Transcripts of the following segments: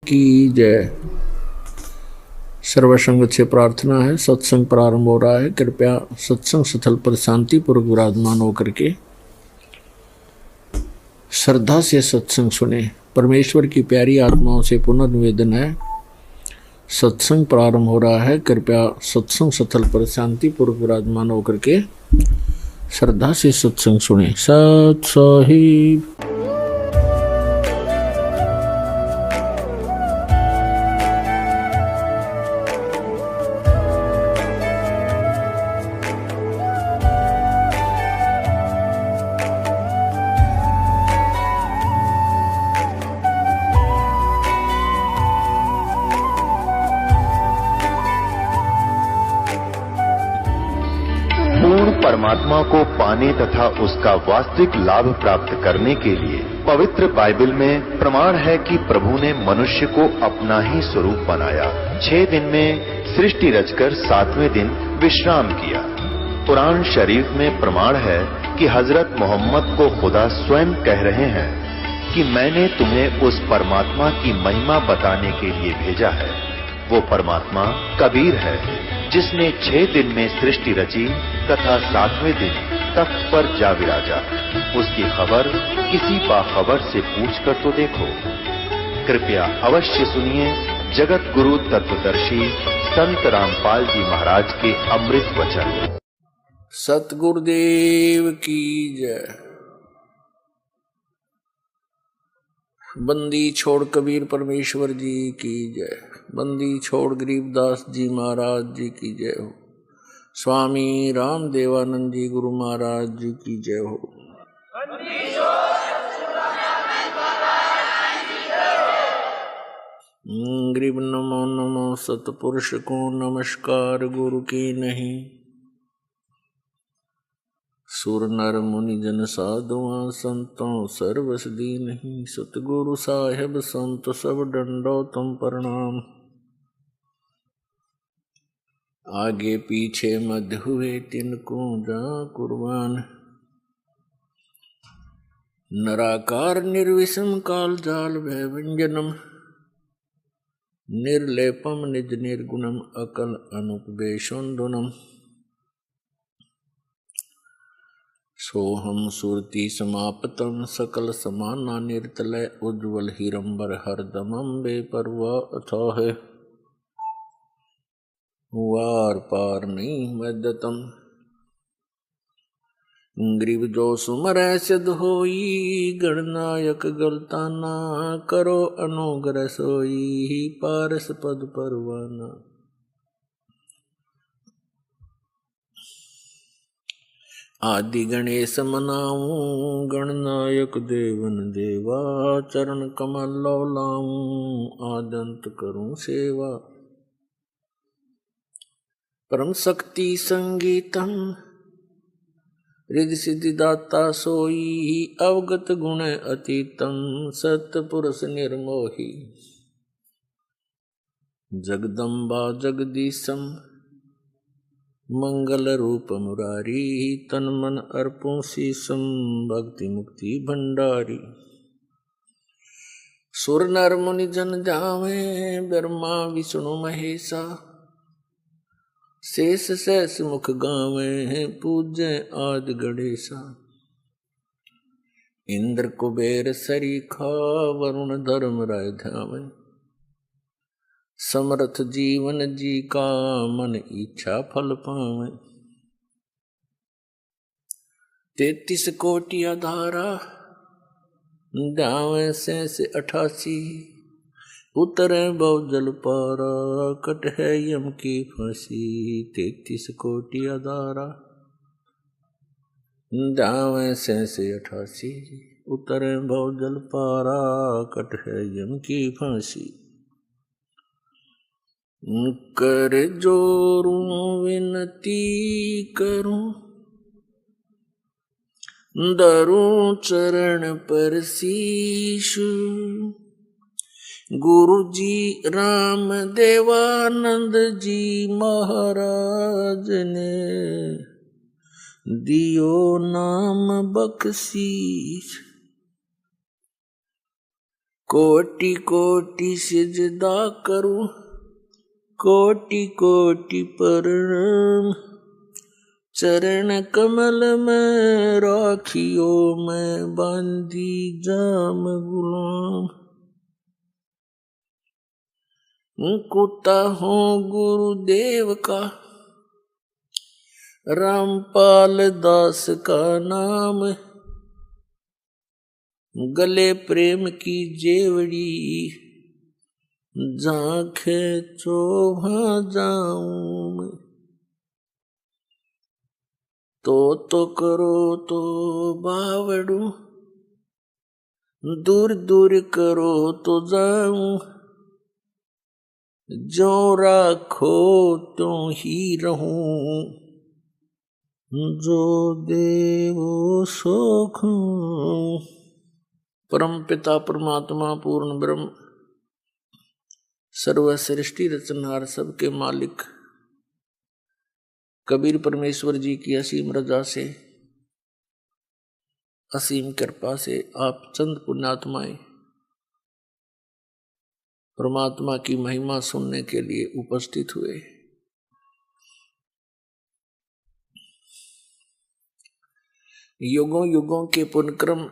की जय। सर्वसंग से प्रार्थना है। सत्संग प्रारंभ हो रहा है। कृपया सत्संग स्थल पर शांतिपूर्वक विराजमान होकर के श्रद्धा से सत्संग सुने। परमेश्वर की प्यारी आत्माओं से पुनर्निवेदन है, सत्संग प्रारंभ हो रहा है। कृपया सत्संग स्थल पर शांतिपूर्वक विराजमान होकर के श्रद्धा से सत्संग सुने। सत साहिब। परमात्मा को पाने तथा उसका वास्तविक लाभ प्राप्त करने के लिए पवित्र बाइबल में प्रमाण है कि प्रभु ने मनुष्य को अपना ही स्वरूप बनाया। 6 दिन में सृष्टि रचकर 7वें दिन विश्राम किया। कुरान शरीफ में प्रमाण है कि हजरत मोहम्मद को खुदा स्वयं कह रहे हैं कि मैंने तुम्हें उस परमात्मा की महिमा बताने के लिए भेजा है। वो परमात्मा कबीर है जिसने 6 दिन में सृष्टि रची तथा 7वें दिन तख्त पर जा विराजा। उसकी खबर किसी बाखबर से पूछकर तो देखो। कृपया अवश्य सुनिए जगत गुरु तत्वदर्शी संत रामपाल जी महाराज के अमृत वचन। सतगुरुदेव की जय। बंदी छोड़ कबीर परमेश्वर जी की जय। बंदी छोड़ गरीबदास जी महाराज जी की जय हो। स्वामी राम देवानंद जी गुरु महाराज जी की जय हो। गरीब नमो नमो सतपुरुष को नमस्कार गुरु की नहीं। सुर नर मुनि जन साधुआ संतों सर्वस दीन्हि। सतगुरु साहेब संत सब डंडो तुम प्रणाम। आगे पीछे मध्य हुए तिनको जा कुर्बान। नराकार निर्विषम काल जाल भय व्यंजनम। निर्लेपम निज निर्गुणम अकल अनुपवेशोन्दुनम। सोहम सुरति समापतम सकल समाना निर्तलय उज्ज्वल हिरंबर हरदमं बेपरवा अथाह। वार पार नहीं मदतम। ग्रीव जो सुमर सिद्ध होई गणनायक गलताना। करो अनुग्रह सोई पारस पद परवाना। आदि गणेश मनाऊं गणनायक देवन देवा। चरण कमल लो लाऊं आदंत करूं सेवा। परम शक्ति संगीतम रिद्धि सिद्धि दाता सोई। अवगत गुण अतीतम सतपुरुष निर्मोही। जगदम्बा जगदीशम मंगल रूप मुरारी। तन मन अर्पों शीसम भक्ति मुक्ति भंडारी। सुर नर मुनि जन जावे ब्रह्मा विष्णु महेशा। शेष सहस मुख गावे पूज्य आदि गणेशा। इंद्र कुबेर सरीखा वरुण धर्म राय ध्यावे। समर्थ जीवन जी का मन इच्छा फल पावे। 33 कोटि आधारा ध्यावे शेष 88। उतरे बहु जल पारा कट है यम की फांसी। 33 कोटि आधारा ध्यावे शेष 88। उतरे बहु जल पारा कट है यम की फांसी। कर जोरूं विनती करूं धरूं चरण पर शीश। गुरु जी राम देवानंद जी महाराज ने दियो नाम बख्शीश। कोटि कोटि सिजदा करूं, कोटि कोटि प्रणाम। चरण कमल में राखियो, मैं बांधी जाम गुलाम। कुत्ता हूँ गुरुदेव का, रामपाल दास का नाम। गले प्रेम की जेवड़ी, झांखे चोभा जाऊं। तो करो तो बावड़ू, दूर दूर करो तो जाऊं। जो राखो त्यों ही रहूं, जो देवो सो खाऊं। परम पिता परमात्मा पूर्ण ब्रह्म, सर्व सृष्टि रचनहार, सबके मालिक कबीर परमेश्वर जी की असीम रजा से, असीम कृपा से आप चंद पुण्यात्माएं परमात्मा की महिमा सुनने के लिए उपस्थित हुए। युगों युगों के पुण्यक्रम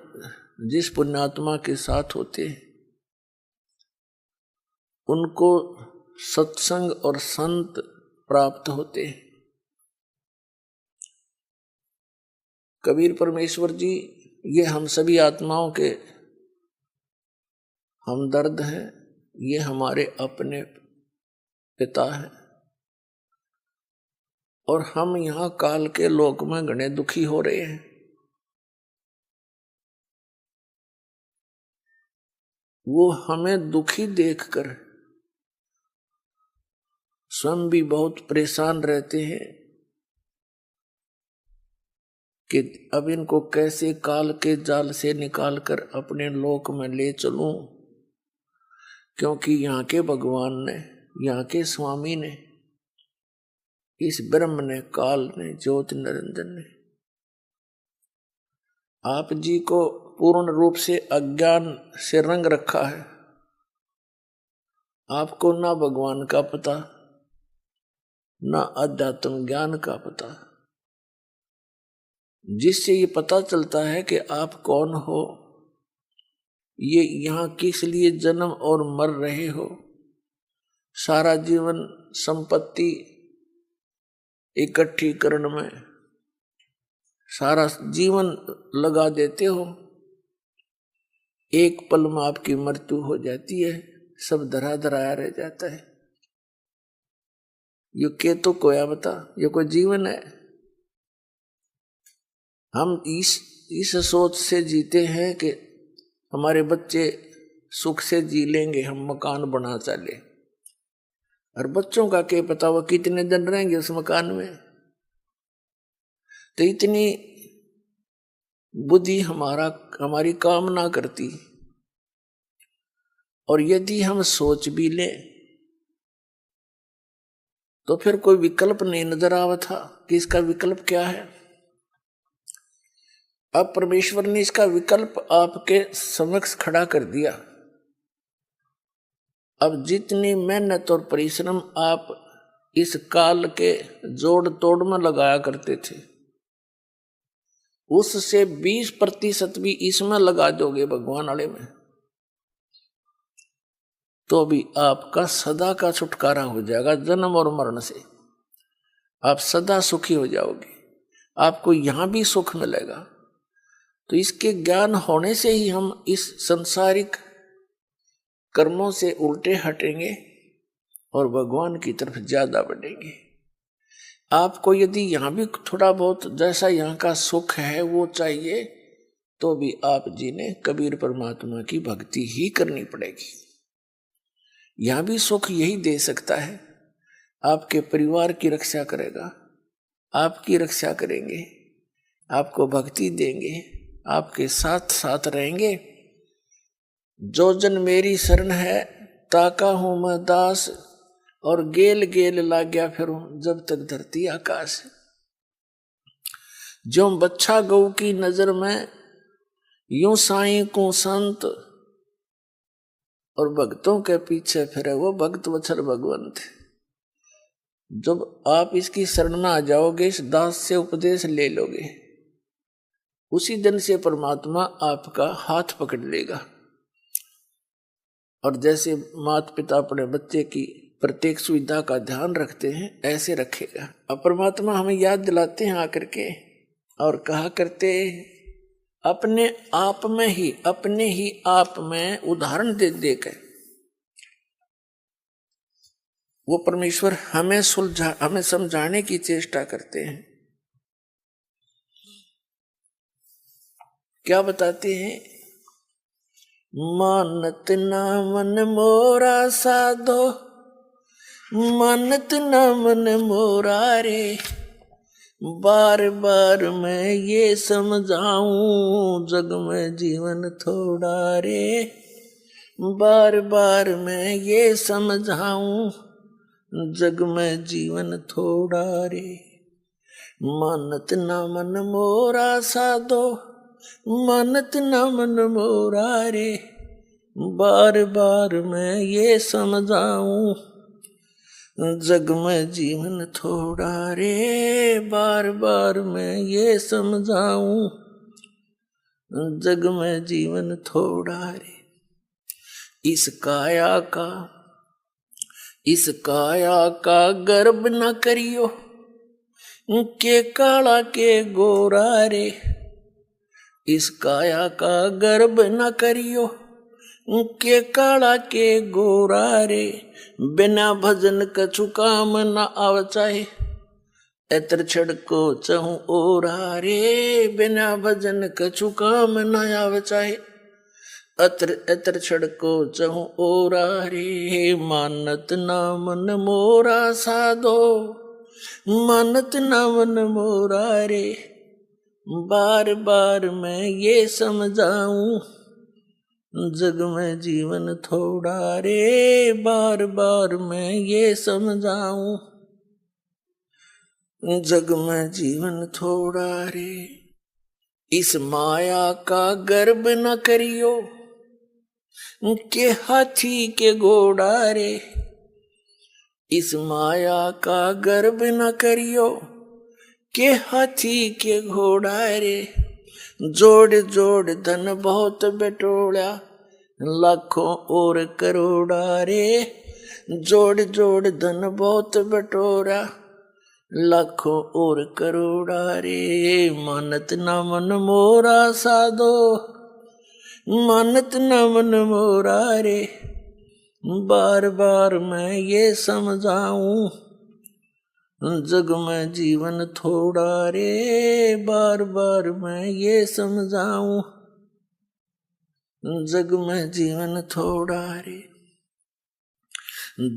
जिस पुण्यात्मा के साथ होते, उनको सत्संग और संत प्राप्त होते। कबीर परमेश्वर जी ये हम सभी आत्माओं के हमदर्द हैं, ये हमारे अपने पिता हैं। और हम यहाँ काल के लोक में घने दुखी हो रहे हैं। वो हमें दुखी देखकर स्वयं भी बहुत परेशान रहते हैं कि अब इनको कैसे काल के जाल से निकालकर अपने लोक में ले चलूं, क्योंकि यहाँ के भगवान ने, यहाँ के स्वामी ने, इस ब्रह्म ने, काल ने, ज्योति निरंजन ने आप जी को पूर्ण रूप से अज्ञान से रंग रखा है। आपको ना भगवान का पता, ना अध्यात्म ज्ञान का पता, जिससे ये पता चलता है कि आप कौन हो, ये यहाँ किस लिए जन्म और मर रहे हो। सारा जीवन संपत्ति इकट्ठी करने में सारा जीवन लगा देते हो, एक पल में आपकी मृत्यु हो जाती है, सब धरा धराया रह जाता है। ये के तो कोया बता, ये कोई जीवन है? हम इस सोच से जीते हैं कि हमारे बच्चे सुख से जी लेंगे, हम मकान बना चले। और बच्चों का क्या पता वो कितने दिन रहेंगे उस मकान में। तो इतनी बुद्धि हमारी काम ना करती। और यदि हम सोच भी लें तो फिर कोई विकल्प नहीं नजर आवा था कि इसका विकल्प क्या है। अब परमेश्वर ने इसका विकल्प आपके समक्ष खड़ा कर दिया। अब जितनी मेहनत और परिश्रम आप इस काल के जोड़ तोड़ में लगाया करते थे, उससे 20% भी इसमें लगा दोगे भगवान वाले में, तो भी आपका सदा का छुटकारा हो जाएगा जन्म और मरण से। आप सदा सुखी हो जाओगे, आपको यहां भी सुख मिलेगा। तो इसके ज्ञान होने से ही हम इस संसारिक कर्मों से उल्टे हटेंगे और भगवान की तरफ ज्यादा बढ़ेंगे। आपको यदि यहाँ भी थोड़ा बहुत जैसा यहाँ का सुख है वो चाहिए, तो भी आप जी ने कबीर परमात्मा की भक्ति ही करनी पड़ेगी। यहाँ भी सुख यही दे सकता है, आपके परिवार की रक्षा करेगा, आपकी रक्षा करेंगे, आपको भक्ति देंगे, आपके साथ साथ रहेंगे। जो जन मेरी शरण है ताका हूं मैं दास, और गेल गेल लाग्या फिरूं जब तक धरती आकाश। जो बच्चा गौ की नजर में यूं साईं को संत, और भक्तों के पीछे फिरे वो भक्त वत्सल भगवंत। जब आप इसकी शरण में आ जाओगे, इस दास से उपदेश ले लोगे, उसी दिन से परमात्मा आपका हाथ पकड़ लेगा। और जैसे माता पिता अपने बच्चे की प्रत्येक सुविधा का ध्यान रखते हैं, ऐसे रखेगा। अब परमात्मा हमें याद दिलाते हैं आकर के, और कहा करते अपने आप में ही, अपने ही आप में उदाहरण दे देकर वो परमेश्वर हमें समझाने की चेष्टा करते हैं। क्या बताते हैं? मानत ना मन मोरा साधो, मानत ना मन मोरा रे, बार बार मैं ये समझाऊं जग में जीवन थोड़ा रे, बार बार मैं ये समझाऊं जग में जीवन थोड़ा रे। मानत ना मन मोरा साधो, मानत ना मन मोरा रे, बार बार मैं ये समझाऊं जग में जीवन थोड़ा रे, बार बार मैं ये समझाऊं जग में जीवन थोड़ा रे। इस काया का गर्व न करियो, के काला के गोरा रे, इस काया का गर्व न करियो, के काला के गोरा रे, बिना भजन कछु काम न आव चाहे, एतर छड़को चहु ओरा रे, बिना भजन कछु काम न आव चाहे, एतर छड़को चहु ओरा रे। मानत ना मन मोरा साधो, मानत ना मन मोरा रे, बार बार मैं ये समझाऊं जग में जीवन थोड़ा रे, बार बार मैं ये समझाऊं जग में जीवन थोड़ा रे। इस माया का गर्व न करियो, के हाथी के घोड़ा रे, इस माया का गर्व न करियो, के हाथी के घोड़ा रे, जोड़ जोड़ धन बहुत बटोड़ा, लाखों और करोड़ा रे, जोड़ जोड़ धन बहुत बटोरा, लाखों और करोड़ा रे। मानत ना मन मोरा साधो, मानत ना मन मोरा रे, बार बार मैं ये समझाऊं जग में जीवन थोड़ा रे, बार बार मैं ये समझाऊं जग में जीवन थोड़ा रे।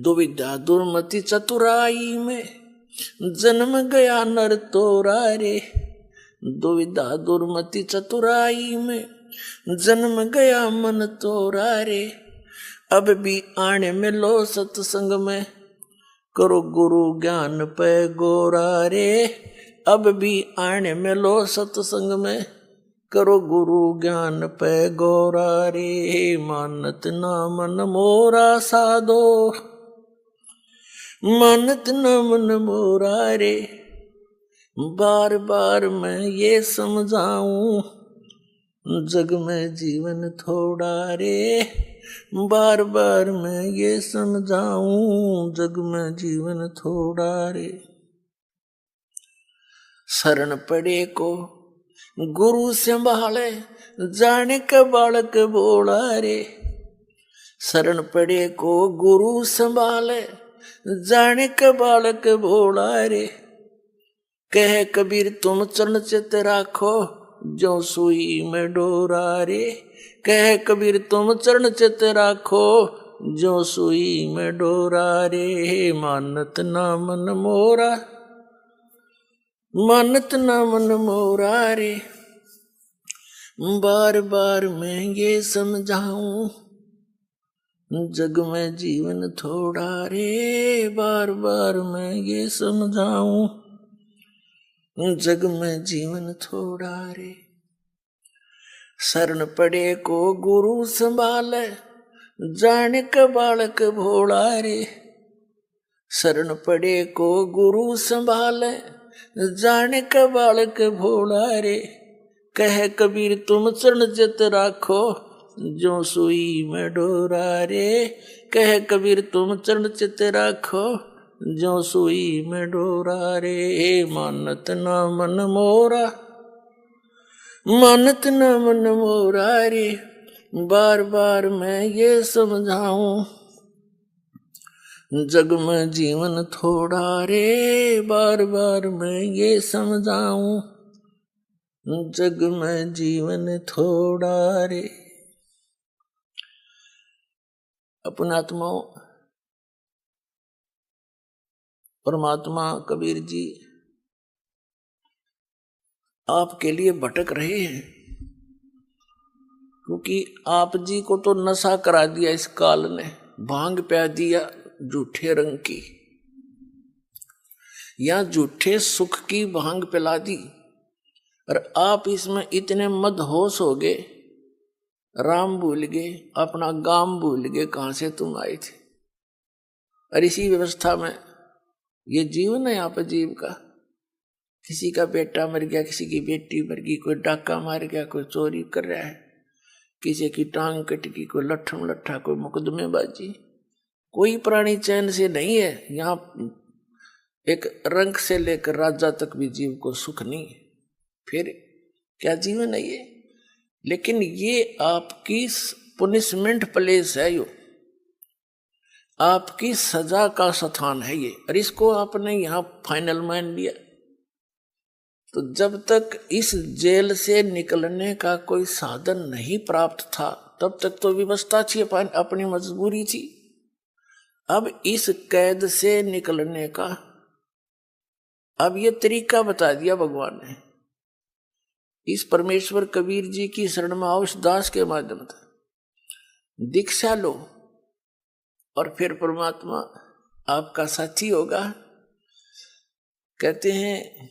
दुविधा दुर्मति चतुराई में जन्म गया नर तोरा रे, दुविधा दुर्मति चतुराई में जन्म गया मन तोरा रे, अब भी आने में लो सत्संग में, करो गुरु ज्ञान पे गोरा रे, अब भी आने में लो सत्संग में, करो गुरु ज्ञान पे गोरा रे। मानत ना मन मोरा साधो, मानत ना मन मोरा रे, बार बार मैं ये समझाऊं जग में जीवन थोड़ा रे, बार बार मैं ये समझाऊं जग में जीवन थोड़ा रे। शरण पड़े को गुरु संभाले, जाने का बालक बोला रे, शरण पड़े को गुरु संभाले, जाने का बालक बोला रे, कह कबीर तुम चरण चित राखो, जो सुई में डोरा रे, कह कबीर तुम चरण चित राखो, जो सुई में डोरा रे। मानत ना मन मोरा, मानत ना मन मोरा रे, बार बार मैं ये समझाऊं जग में जीवन थोड़ा रे, बार बार मैं ये समझाऊं जग में जीवन थोड़ा रे। शरण पड़े को गुरु संभाले, जाने का बालक भोला रे, शरण पड़े को गुरु संभाले। जाने का बालक भोला रे, कह कबीर तुम चरण चित राखो, जो सुई में डोरा रे। कह कबीर तुम चरण चित राखो, जो सुई में डोरा रे। मानत न मन मोरा, मानत न मन मोरा रे, बार बार मैं ये समझाऊं, जग में जीवन थोड़ा रे। बार बार मैं ये समझाऊं, जग में जीवन थोड़ा रे। अपने आत्माओं, परमात्मा कबीर जी आपके लिए भटक रहे हैं, क्योंकि आप जी को तो नशा करा दिया इस काल ने, भांग पिला दिया झूठे रंग की, या झूठे सुख की भांग पिला दी, और आप इसमें इतने मदहोश हो गए, राम भूल गए, अपना गांव भूल गए, कहां से तुम आए थे। और इसी व्यवस्था में ये जीवन है यहाँ पर जीव का। किसी का बेटा मर गया, किसी की बेटी मर गई, कोई डाका मार गया, कोई चोरी कर रहा है, किसी की टांग कट गई, कोई लट्ठम लट्ठा, कोई मुकदमेबाजी। कोई प्राणी चैन से नहीं है यहाँ। एक रंग से लेकर राजा तक भी जीव को सुख नहीं है। फिर क्या जीवन है ये? लेकिन ये आपकी पुनिशमेंट प्लेस है, यो आपकी सजा का स्थान है ये, और इसको आपने यहाँ फाइनल मान लिया। तो जब तक इस जेल से निकलने का कोई साधन नहीं प्राप्त था, तब तक तो व्यवस्था थी, अपनी मजबूरी थी। अब इस कैद से निकलने का अब ये तरीका बता दिया भगवान ने। इस परमेश्वर कबीर जी की शरण में आओ, इस दास के माध्यम से दीक्षा लो, और फिर परमात्मा आपका साथी होगा। कहते हैं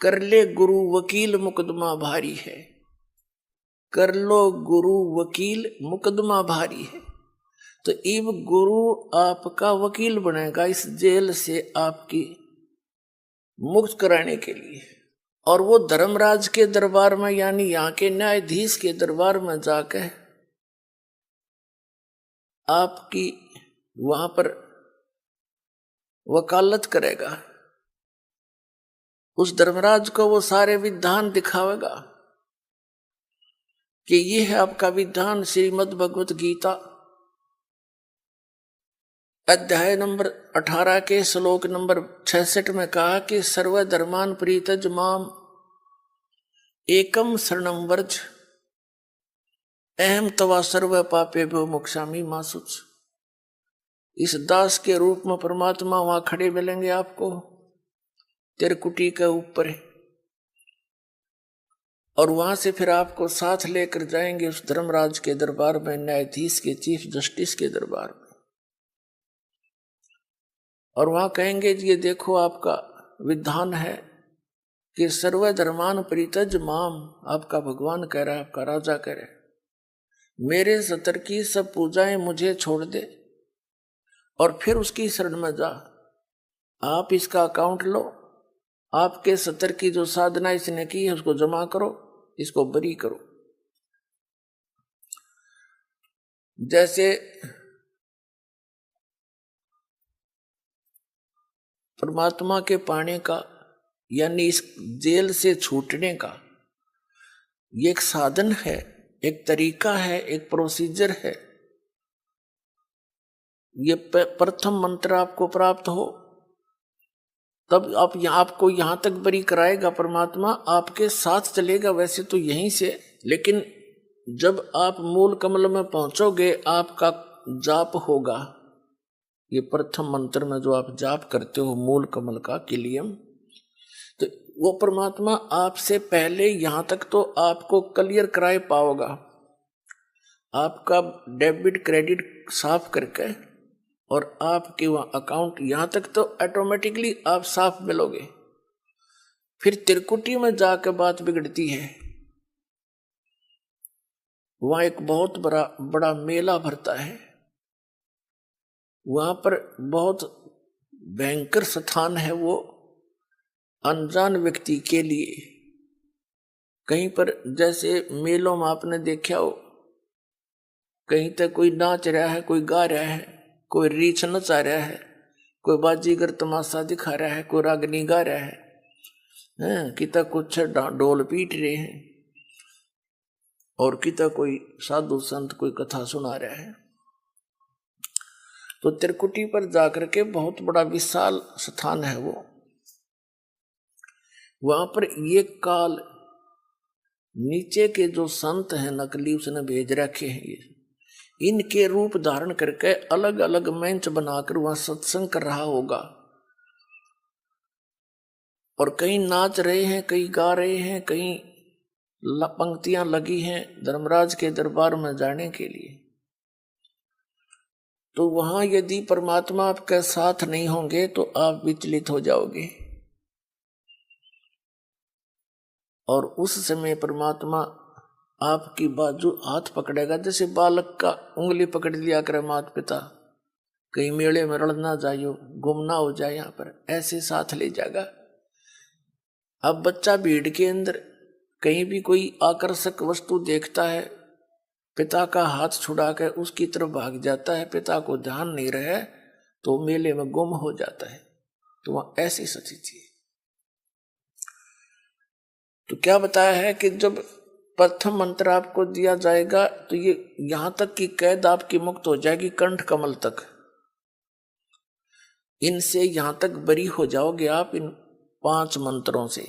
कर ले गुरु वकील मुकदमा भारी है, कर लो गुरु वकील मुकदमा भारी है। तो इब गुरु आपका वकील बनेगा इस जेल से आपकी मुक्त कराने के लिए, और वो धर्मराज के दरबार में, यानी यहाँ के न्यायाधीश के दरबार में जाकर आपकी वहां पर वकालत करेगा। उस धर्मराज को वो सारे विधान दिखावेगा कि ये है आपका विधान। श्रीमद् भगवत गीता अध्याय नंबर 18 के श्लोक नंबर 66 में कहा कि सर्वधर्मान प्रीतज माम एकम शरणम वर्ज, अहम तवा सर्व पापेभ्यो मोक्षामि मा शुच। इस दास के रूप में परमात्मा वहां खड़े मिलेंगे आपको तिरकुटी के ऊपर, और वहां से फिर आपको साथ लेकर जाएंगे उस धर्मराज के दरबार में, न्यायाधीश के, चीफ जस्टिस के दरबार में, और वहां कहेंगे ये देखो आपका विधान है कि सर्वधर्मान परित्यज माम, आपका भगवान कह रहा है, आपका राजा कह रहा है, मेरे सतर की सब पूजाएं मुझे छोड़ दे और फिर उसकी शरण में जा। आप इसका अकाउंट लो, आपके सतर की जो साधना इसने की है उसको जमा करो, इसको बरी करो। जैसे परमात्मा के पाने का, यानी इस जेल से छूटने का ये एक साधन है, एक तरीका है, एक प्रोसीजर है। ये प्रथम मंत्र आपको प्राप्त हो तब आपको यहां तक बरी कराएगा परमात्मा, आपके साथ चलेगा वैसे तो यहीं से, लेकिन जब आप मूल कमल में पहुंचोगे आपका जाप होगा। ये प्रथम मंत्र में जो आप जाप करते हो मूल कमल का किलियम, तो वो परमात्मा आपसे पहले यहां तक तो आपको क्लियर कराए पाओगा, आपका डेबिट क्रेडिट साफ करके, और आपके वहां अकाउंट यहां तक तो ऑटोमेटिकली आप साफ मिलोगे। फिर त्रिकुटी में जाकर बात बिगड़ती है। वहां एक बहुत बड़ा मेला भरता है। वहां पर बहुत भयंकर स्थान है वो अनजान व्यक्ति के लिए। कहीं पर जैसे मेलों में आपने देखा हो, कहीं तक कोई नाच रहा है, कोई गा रहा है, कोई रीछ नचा रहा है, कोई बाजीगर तमाशा दिखा रहा है, कोई रागनी गा रहा है, किता कुछ ढोल पीट रहे हैं और किता कोई साधु संत कोई कथा सुना रहा है। तो त्रिकुटी पर जाकर के बहुत बड़ा विशाल स्थान है वो। वहां पर ये काल नीचे के जो संत हैं नकली उसने भेज रखे हैं, ये इनके रूप धारण करके अलग अलग मंच बनाकर वहां सत्संग कर रहा होगा। और कहीं नाच रहे हैं, कहीं गा रहे हैं, कहीं पंक्तियां लगी हैं धर्मराज के दरबार में जाने के लिए। तो वहां यदि परमात्मा आपके साथ नहीं होंगे तो आप विचलित हो जाओगे। और उस समय परमात्मा आपकी बाजू हाथ पकड़ेगा, जैसे बालक का उंगली पकड़ लिया करे माता पिता, कहीं मेले में रड़ ना जाइयो, गुम ना हो जाए, यहाँ पर ऐसे साथ ले जाएगा। अब बच्चा भीड़ के अंदर कहीं भी कोई आकर्षक वस्तु देखता है, पिता का हाथ छुड़ा कर उसकी तरफ भाग जाता है, पिता को ध्यान नहीं रहे तो मेले में गुम हो जाता है। तो वह ऐसी स्थिति है। तो क्या बताया है कि जब प्रथम मंत्र आपको दिया जाएगा तो ये यहां तक की कैद आपकी मुक्त हो जाएगी, कंठ कमल तक, इनसे यहां तक बरी हो जाओगे आप इन 5 मंत्रों से।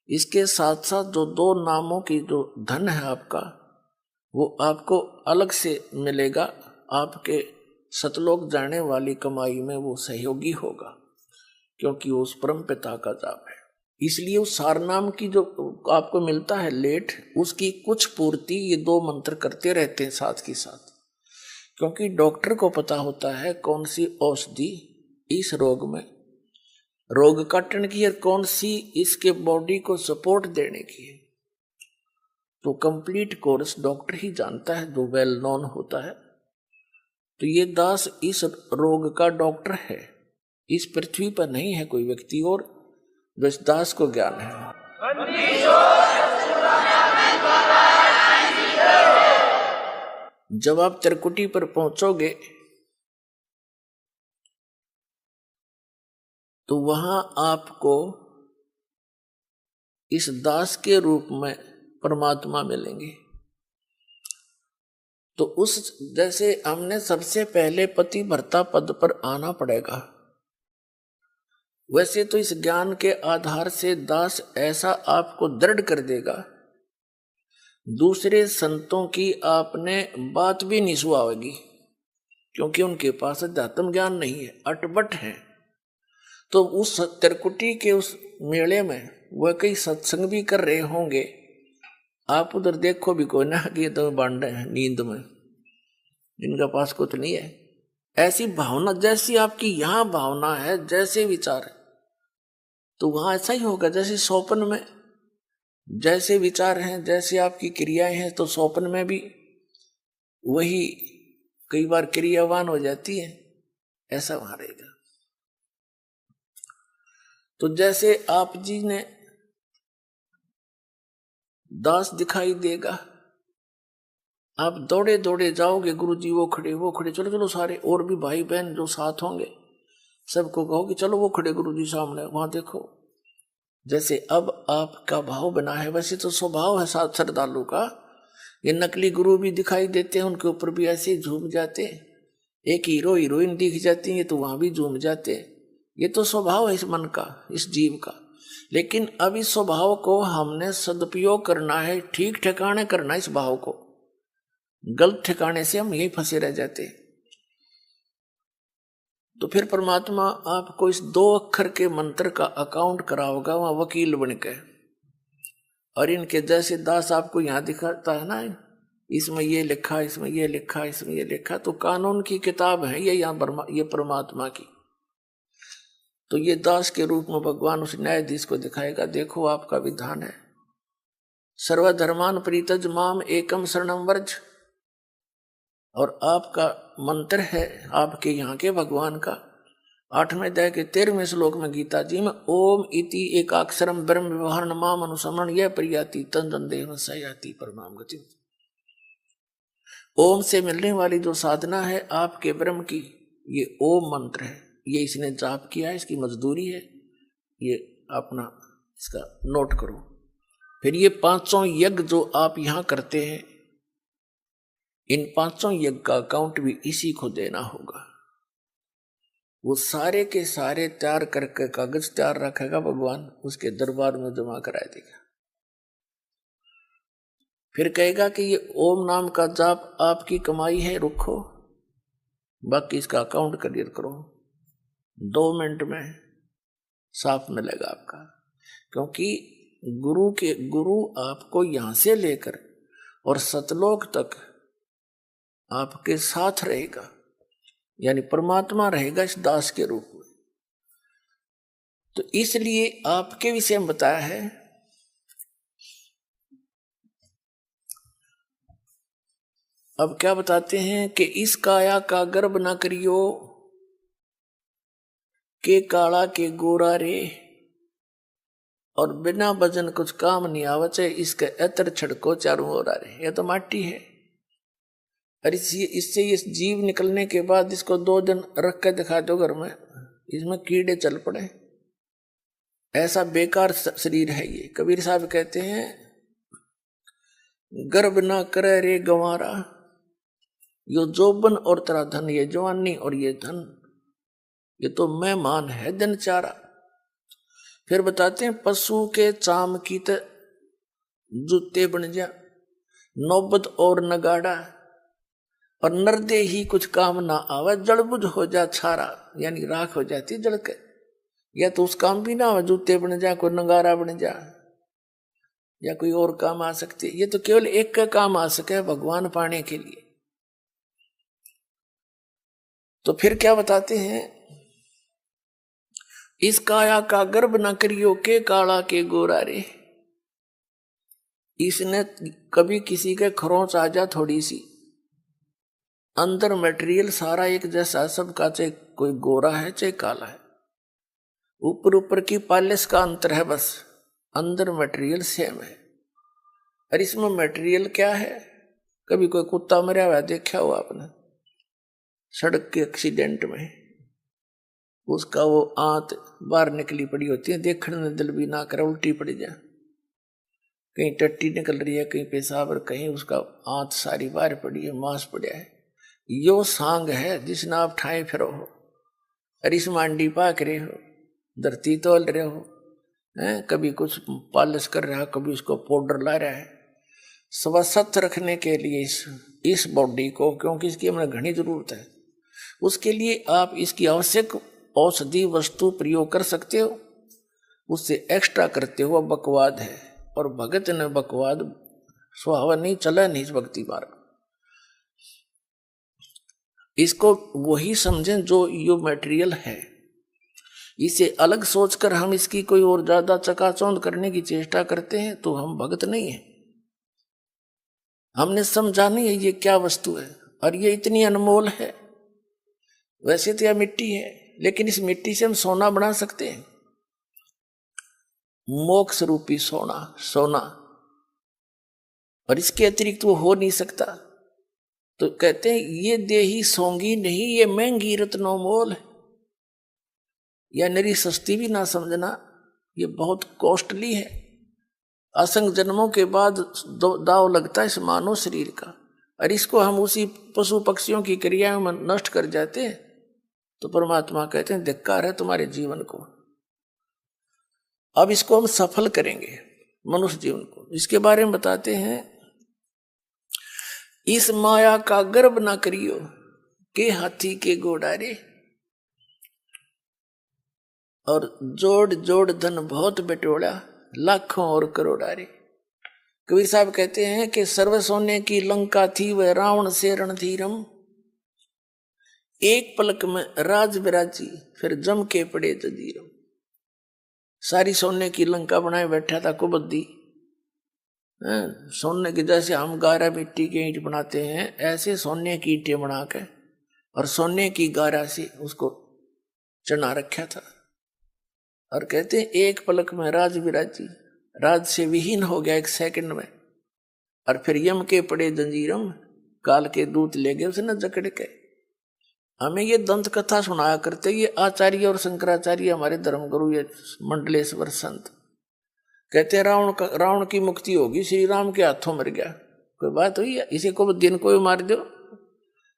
इसके साथ साथ जो 2 नामों की जो धन है आपका, वो आपको अलग से मिलेगा। आपके सतलोक जाने वाली कमाई में वो सहयोगी होगा, क्योंकि वो उस परम पिता का जाप है। इसलिए उस सारनाम की जो आपको मिलता है लेट, उसकी कुछ पूर्ति ये 2 मंत्र करते रहते हैं साथ के साथ, क्योंकि डॉक्टर को पता होता है कौन सी औषधि इस रोग में रोग काटने की है, कौन सी इसके बॉडी को सपोर्ट देने की है। तो कंप्लीट कोर्स डॉक्टर ही जानता है, जो वेल नोन होता है। तो ये दास इस रोग का डॉक्टर है। इस पृथ्वी पर नहीं है कोई व्यक्ति और जो इस दास को ज्ञान है। जब आप त्रिकुटी पर पहुंचोगे तो वहां आपको इस दास के रूप में परमात्मा मिलेंगे। तो उस जैसे हमने सबसे पहले पति भर्ता पद पर आना पड़ेगा, वैसे तो इस ज्ञान के आधार से दास ऐसा आपको दृढ़ कर देगा, दूसरे संतों की आपने बात भी नहीं सुहावेगी, क्योंकि उनके पास अध्यात्म ज्ञान नहीं है, अटपट है। तो उस त्रिकुटी के उस मेले में वह कई सत्संग भी कर रहे होंगे, आप उधर देखो भी कोई ना कि ये तो बांडे हैं नींद में, जिनका पास कुछ नहीं है। ऐसी भावना जैसी आपकी यहाँ भावना है, जैसे विचार है, तो वहां ऐसा ही होगा। जैसे स्वप्न में जैसे विचार हैं, जैसे आपकी क्रियाएं हैं, तो स्वप्न में भी वही कई बार क्रियावान हो जाती है, ऐसा वहां रहेगा। तो जैसे आप जी ने दास दिखाई देगा, आप दौड़े दौड़े जाओगे, गुरु जी वो खड़े, चलो चलो सारे और भी भाई बहन जो साथ होंगे सबको कहो कि चलो वो खड़े गुरु जी सामने, वहां देखो। जैसे अब आपका भाव बना है, वैसे तो स्वभाव है साथ श्रद्धालु का। ये नकली गुरु भी दिखाई देते हैं, उनके ऊपर भी ऐसे झूम जाते। एक हीरो हीरोइन दिख जाती है तो वहां भी झूम जाते। ये तो स्वभाव है इस मन का, इस जीव का। लेकिन अब इस स्वभाव को हमने सदुपयोग करना है, ठीक ठिकाने करना है इस भाव को। गलत ठिकाने से हम यही फंसे रह जाते। तो फिर परमात्मा आपको इस 2 अक्षर के मंत्र का अकाउंट कराओगा वहां वकील बनके। और इनके जैसे दास आपको यहां दिखाता है ना, इसमें ये लिखा, इसमें ये लिखा, इसमें ये लिखा, तो कानून की किताब है ये यहाँ ये परमात्मा की। तो ये दास के रूप में भगवान उस न्यायाधीश को दिखाएगा, देखो आपका विधान है, सर्वधर्मान परित्यज माम एकम शरणम व्रज। और आपका मंत्र है आपके यहाँ के भगवान का 8वें अध्याय के 13वें श्लोक में गीता जी में ओम इति एकाक्षरम ब्रह्म व्यवहार माम अनुसमरण यह प्रियाति तन देह सयाति परमाम गति। ओम से मिलने वाली जो साधना है आपके ब्रह्म की, ये ओम मंत्र है। ये इसने जाप किया है, इसकी मजदूरी है, ये अपना इसका नोट करो। फिर ये 500 यज्ञ जो आप यहां करते हैं, इन 500 यज्ञ का अकाउंट भी इसी को देना होगा। वो सारे के सारे तैयार करके कागज तैयार रखेगा भगवान, उसके दरबार में जमा करा देगा। फिर कहेगा कि ये ओम नाम का जाप आपकी कमाई है, रुको, बाकी इसका अकाउंट क्लियर करो। 2 मिनट में साफ मिलेगा आपका, क्योंकि गुरु आपको यहां से लेकर और सतलोक तक आपके साथ रहेगा, यानी परमात्मा रहेगा इस दास के रूप में। तो इसलिए आपके विषय में बताया है। अब क्या बताते हैं कि इस काया का गर्भ न करियो, के काला के गोरा रे, और बिना वजन कुछ काम नहीं आवचे, इसके एतर छिड़को चारों ओर रे। यह तो माटी है, और इससे ये जीव निकलने के बाद इसको 2 दिन रख के दिखा दो घर में, इसमें कीड़े चल पड़े। ऐसा बेकार शरीर है ये। कबीर साहब कहते हैं गर्भ ना करे रे गंवारा, यो जोबन और तेरा धन, ये जवानी और ये धन, ये तो मेहमान है दिनचारा। फिर बताते हैं पशु के चाम की त जूते बन जा, नौबत और नगाड़ा, और नरदे ही कुछ काम ना आवे, जड़बुझ हो जा छारा, यानी राख हो जाती जड़ के। या तो उस काम भी ना हो, जूते बन जा, कोई नगारा बन जा, या कोई और काम आ सकती। ये तो केवल एक का काम आ सके, भगवान पाने के लिए। तो फिर क्या बताते हैं, इस काया का गर्भ न करियो, के काला के गोरा रे। इसने कभी किसी के खरोंच आ जा थोड़ी सी, अंदर मटेरियल सारा एक जैसा सबका, चाहे कोई गोरा है चाहे काला है, ऊपर की पॉलिश का अंतर है बस, अंदर मटेरियल सेम है। और इसमें मटेरियल क्या है, कभी कोई कुत्ता मरा हुआ देखा हो आपने सड़क के एक्सीडेंट में, उसका वो आंत बाहर निकली पड़ी होती है, देखने में दिल भी ना करे, उल्टी पड़ जा, कहीं टट्टी निकल रही है, कहीं पेशाब, और कहीं उसका आंत सारी बाहर पड़ी है, मांस पड़ा है। यो सांग है जिसने आप ठाए फिरो हो, और इस मांडी पाक रहे हो, धरती तोल रहे हो, कभी कुछ पॉलिश कर रहा है, कभी उसको पाउडर ला रहा है, स्वस्थ रखने के लिए इस बॉडी को, क्योंकि इसकी हमें घनी जरूरत है, उसके लिए आप इसकी आवश्यक औषधि वस्तु प्रयोग कर सकते हो, उससे एक्स्ट्रा करते हो बकवाद है। और भगत ने बकवाद सुहावा नहीं, चला नहीं इस भक्ति मार्ग। इसको वही समझें जो यो मटेरियल है, इसे अलग सोचकर हम इसकी कोई और ज्यादा चकाचौंध करने की चेष्टा करते हैं तो हम भगत नहीं है। हमने समझा नहीं है ये क्या वस्तु है, और ये इतनी अनमोल है। वैसे तो यह मिट्टी है, लेकिन इस मिट्टी से हम सोना बना सकते हैं, मोक्ष रूपी सोना, और इसके अतिरिक्त वो हो नहीं सकता। तो कहते हैं ये देही सोंगी नहीं, ये महंगी रत्नों मोल है। या नरी सस्ती भी ना समझना, ये बहुत कॉस्टली है। असंख्य जन्मों के बाद दाव लगता है इस मानव शरीर का, और इसको हम उसी पशु पक्षियों की क्रियाओं में नष्ट कर जाते हैं। तो परमात्मा कहते हैं धिक्कार है तुम्हारे जीवन को। अब इसको हम सफल करेंगे मनुष्य जीवन को। इसके बारे में बताते हैं, इस माया का गर्भ ना करियो, के हाथी के गोडारे, और जोड़ जोड़ धन बहुत बटोड़ा, लाखों और करोड़ारे। कबीर साहब कहते हैं कि सर्व सोने की लंका थी, वह रावण से रणधीरम, एक पलक में राज विराजी, फिर जम के पड़े जजीरम। सारी सोने की लंका बनाए बैठा था कुबद्दी, सोने की, जैसे हम गारा मिट्टी के ईंट बनाते हैं ऐसे सोने की ईंटें बना के और सोने की गारा से उसको चढ़ा रखा था। और कहते हैं एक पलक में राज विराजी, राज से विहीन हो गया एक सेकंड में। और फिर यम के पड़े जंजीरों में, काल के दूत ले गए उसे न जकड़ के। हमें ये दंत कथा सुनाया करते ये आचार्य और शंकराचार्य, हमारे धर्मगुरु, ये मंडलेश्वर संत। कहते हैं रावण की मुक्ति होगी, श्री राम के हाथों मर गया। कोई बात हुई है? इसी को दिन को भी मार दो,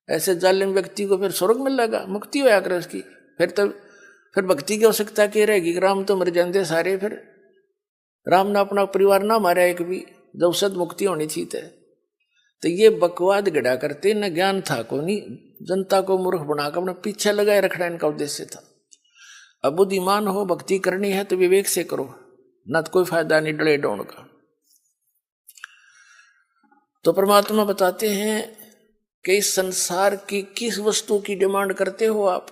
ऐसे जालिम व्यक्ति को फिर स्वर्ग मिलेगा, मुक्ति होया करे उसकी। फिर भक्ति की आवश्यकता क्या रहेगी? राम तो मर जाते सारे, फिर राम ने अपना परिवार ना मारा एक भी, जब सद मुक्ति होनी थी। तो ये बकवाद गढ़ा करते, न ज्ञान था को नहीं, जनता को मूर्ख बनाकर अपने पीछे लगाए रखना इनका उद्देश्य था। अब बुद्धिमान हो, भक्ति करनी है तो विवेक से करो, न तो कोई फायदा नहीं डले डोण का। तो परमात्मा बताते हैं कि इस संसार की किस वस्तु की डिमांड करते हो आप?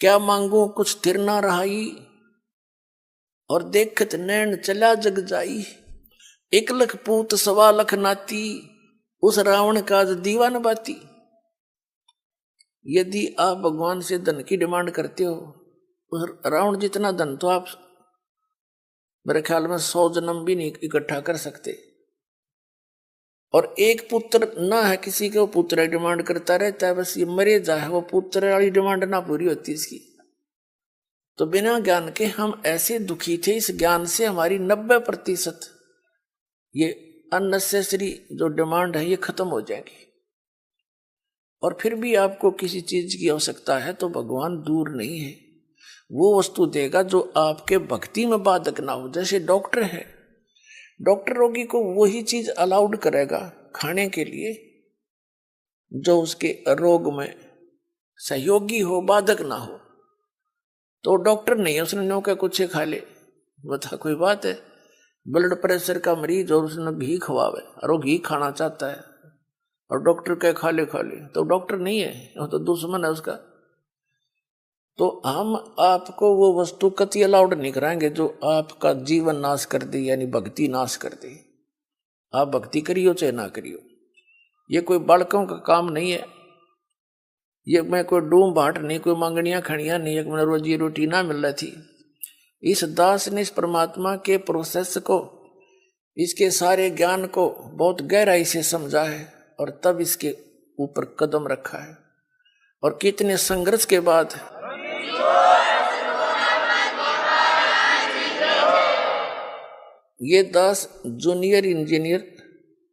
क्या मांगो कुछ स्थिर ना रहाई, और देखत नैन चला जग जाई। 1 लाख पूत 1.25 लाख नाती, उस रावण का दीवान बाती। यदि आप भगवान से धन की डिमांड करते हो, उस रावण जितना धन तो आप मेरे ख्याल में 100 जन्म भी नहीं इकट्ठा कर सकते। और एक पुत्र ना है किसी के, वो पुत्र डिमांड करता रहता है, बस ये मरे जाए, वो पुत्र वाली डिमांड ना पूरी होती इसकी। तो बिना ज्ञान के हम ऐसे दुखी थे, इस ज्ञान से हमारी 90% ये अननेसेसरी जो डिमांड है ये खत्म हो जाएगी। और फिर भी आपको किसी चीज की आवश्यकता है तो भगवान दूर नहीं है, वो वस्तु देगा जो आपके भक्ति में बाधक ना हो। जैसे डॉक्टर है, डॉक्टर रोगी को वही चीज अलाउड करेगा खाने के लिए जो उसके रोग में सहयोगी हो, बाधक ना हो। तो डॉक्टर नहीं है, उसने नो के कुछ खा ले, बता कोई बात है? ब्लड प्रेशर का मरीज और उसने घी खवावे और वो घी खाना चाहता है और डॉक्टर कहे खा ले, तो डॉक्टर नहीं है, वो तो दुश्मन है उसका। तो हम आपको वो वस्तु कति अलाउड नहीं कराएंगे जो आपका जीवन नाश कर दे, यानी भक्ति नाश कर दे। आप भक्ति करियो चाहे ना करियो, ये कोई बालकों का काम नहीं है। ये मैं कोई डूम बाट नहीं, कोई मांगनियां खड़ियां नहीं, एक मैंने रोजी रोटी ना मिल रही थी। इस दास ने इस परमात्मा के प्रोसेस को, इसके सारे ज्ञान को बहुत गहराई से समझा है और तब इसके ऊपर कदम रखा है। और कितने संघर्ष के बाद ये दास जूनियर इंजीनियर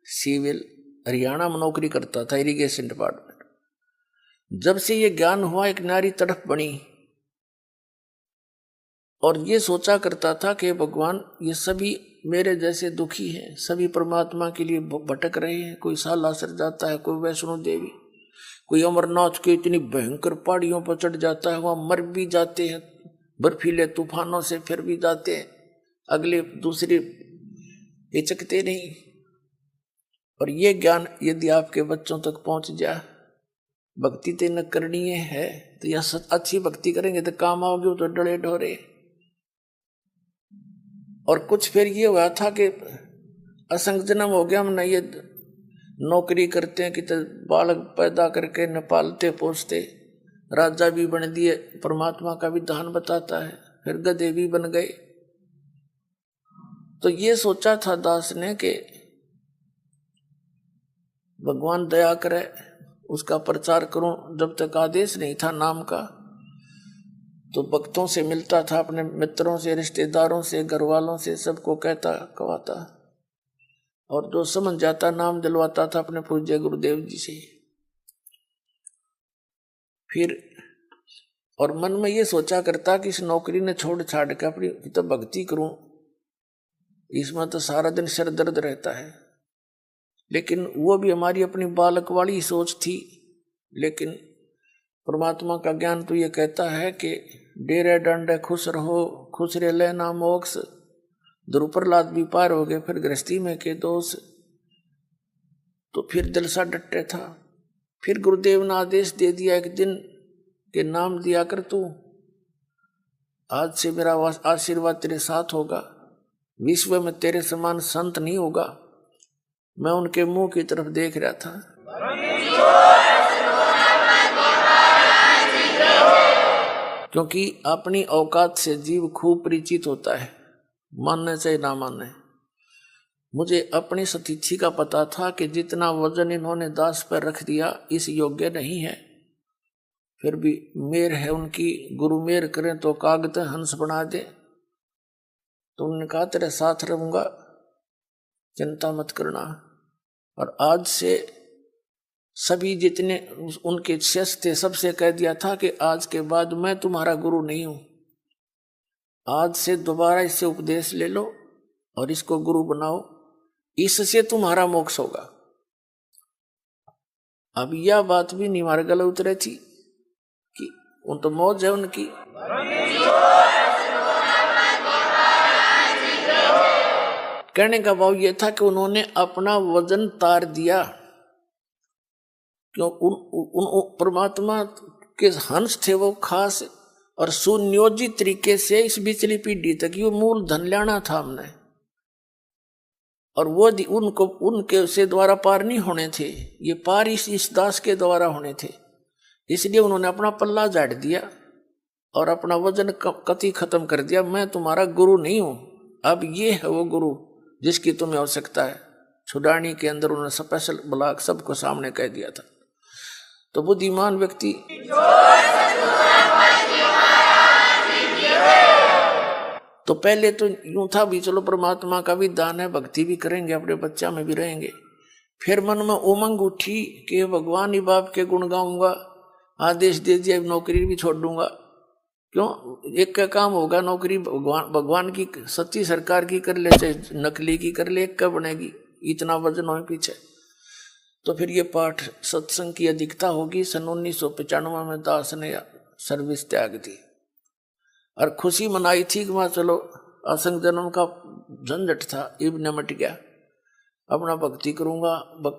सिविल हरियाणा में नौकरी करता था, इरिगेशन डिपार्टमेंट। जब से ये ज्ञान हुआ, एक नारी तड़प बनी और ये सोचा करता था कि भगवान ये सभी मेरे जैसे दुखी हैं, सभी परमात्मा के लिए भटक रहे हैं। कोई सालासर जाता है, कोई वैष्णो देवी, कोई अमरनाथ के इतनी भयंकर पहाड़ियों पर चढ़ जाता है, वहां मर भी जाते हैं बर्फीले तूफानों से, फिर भी जाते हैं, अगले दूसरे हिचकते नहीं। और ये ज्ञान यदि आपके बच्चों तक पहुंच जाए, भक्ति तो न करनी है तो यह अच्छी भक्ति करेंगे तो काम आओगे, तो डरे ढोरे। और कुछ फिर ये हुआ था कि असंग जन्म हो गया, हमने ये नौकरी करते हैं कि तो बालक पैदा करके न पालते पोसते, राजा भी बन दिए, परमात्मा का विधान बताता है, फिर गधे भी बन गए। तो ये सोचा था दास ने कि भगवान दया करे, उसका प्रचार करूं। जब तक आदेश नहीं था नाम का, तो भक्तों से मिलता था, अपने मित्रों से, रिश्तेदारों से, घर वालों से, सबको कहता कहवाता, और जो समझ जाता नाम दिलवाता था अपने पूज्य गुरुदेव जी से। फिर और मन में ये सोचा करता कि इस नौकरी ने छोड़ छाड़ के अपनी तो भक्ति करूं, इसमें तो सारा दिन सिर दर्द रहता है। लेकिन वो भी हमारी अपनी बालक वाली सोच थी। लेकिन परमात्मा का ज्ञान तो ये कहता है कि डेरे डंडे खुश रहो, खुश रे लेना मोक्ष। ध्रुव प्रहलाद भी पार हो गए, फिर गृहस्थी में के दोष। तो फिर दिल सा डटे था। फिर गुरुदेव ने आदेश दे दिया एक दिन के नाम दिया कर तू, आज से मेरा आशीर्वाद तेरे साथ होगा। विश्व में तेरे समान संत नहीं होगा। मैं उनके मुंह की तरफ देख रहा था। क्योंकि अपनी औकात से जीव खूब परिचित होता है, मानने चाहे ना मानने। मुझे अपनी सतीथि का पता था कि जितना वजन इन्होंने दास पर रख दिया इस योग्य नहीं है, फिर भी मेर है उनकी, गुरु मेर करें तो कागज हंस बना दे। तो उन्होंने कहा तेरे साथ रहूंगा, चिंता मत करना। और आज से सभी जितने उनके शिष्य थे सबसे कह दिया था कि आज के बाद मैं तुम्हारा गुरु नहीं हूं, आज से दोबारा इससे उपदेश ले लो और इसको गुरु बनाओ, इससे तुम्हारा मोक्ष होगा। अब यह बात भी नहीं हमारे गले उतरे थी कि उन तो मौज है उनकी। कहने का भाव यह था कि उन्होंने अपना वजन तार दिया। क्यों? उन परमात्मा के हंस थे वो खास और सुनियोजित तरीके से इस बिचली पीढ़ी तक ये मूल धन लाना था हमने, और वो उनको उनके से द्वारा पार नहीं होने थे, ये पार इस दास के द्वारा होने थे। इसलिए उन्होंने अपना पल्ला झाड़ दिया और अपना वजन कति खत्म कर दिया। मैं तुम्हारा गुरु नहीं हूं, अब ये है वो गुरु जिसकी तुम्हें आवश्यकता है। छुड़ानी के अंदर उन्होंने स्पेशल ब्लॉक सबको सामने कह दिया था। तो बुद्धिमान व्यक्ति तो पहले तो यूं था भी चलो परमात्मा का भी दान है, भक्ति भी करेंगे, अपने बच्चा में भी रहेंगे। फिर मन में उमंग उठी कि भगवान ही बाप के गुण गाऊंगा, आदेश दे दिया नौकरी भी छोड़ दूंगा। क्यों? एक का काम होगा, नौकरी भगवान की सच्ची सरकार की कर ले चाहे नकली की कर ले, एक का बनेगी, इतना वजन हो पीछे। तो फिर ये पाठ सत्संग की अधिकता होगी। सन 1995 में दास ने सर्विस त्याग दी और खुशी मनाई थी कि वहां चलो असंग जन्म का झंझट था, इब निमट गया, अपना भक्ति करूंगा,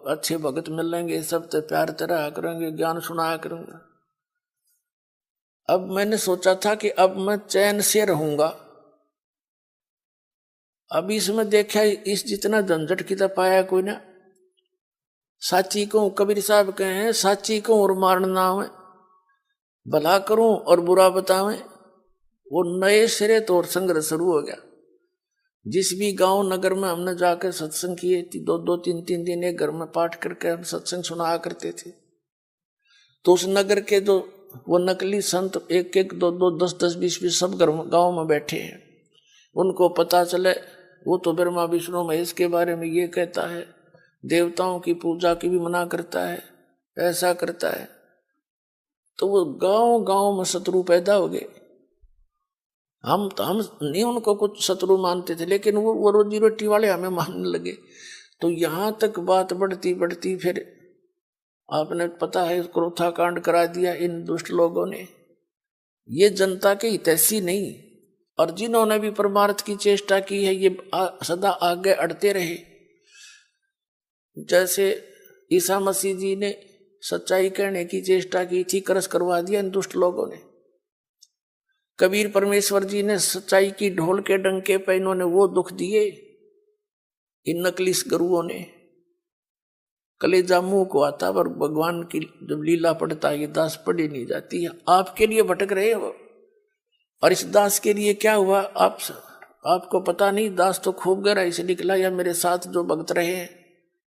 अच्छे भगत मिल लेंगे, सब ते प्यार तरह करेंगे, ज्ञान सुनाया करूंगा। अब मैंने सोचा था कि अब मैं चैन से रहूंगा। अब इसमें देखा इस जितना झंझट की तरफ पाया कोई ना। साची को कबीर साहब कहे हैं, साची को और मारना है, भला करूं और बुरा बतावें। वो नए सिरे तो और संघर्ष शुरू हो गया। जिस भी गांव नगर में हमने जाकर सत्संग किए, 2-2, 3-3 दिन एक घर में पाठ करके हम सत्संग सुनाया करते थे। तो उस नगर के जो वो नकली संत 1-1, 2-2, 10-10, 20-20 सब गांव में बैठे हैं, उनको पता चले वो तो ब्रह्मा विष्णु महेश के बारे में ये कहता है, देवताओं की पूजा की भी मना करता है, ऐसा करता है। तो वो गांव गांव में शत्रु पैदा हो गए। हम नहीं उनको कुछ शत्रु मानते थे, लेकिन वो रोजी रोटी वाले हमें मानने लगे। तो यहां तक बात बढ़ती बढ़ती फिर आपने पता है क्रोथा कांड करा दिया इन दुष्ट लोगों ने। ये जनता के हितैषी नहीं, और जिन्होंने भी परमार्थ की चेष्टा की है ये सदा आगे अड़ते रहे। जैसे ईसा मसीह जी ने सच्चाई कहने की चेष्टा की थी, करस करवा दिया इन दुष्ट लोगों ने। कबीर परमेश्वर जी ने सच्चाई की ढोल के डंके पे इन्होंने वो दुख दिए इन नकली गुरुओं ने। कलेजा मुंह को आता, पर भगवान की जब लीला पढ़ता है ये दास पढ़ी नहीं जाती है। आपके लिए भटक रहे हो, और इस दास के लिए क्या हुआ आपको पता नहीं। दास तो खूब गहराई से निकला, या मेरे साथ जो भक्त रहे हैं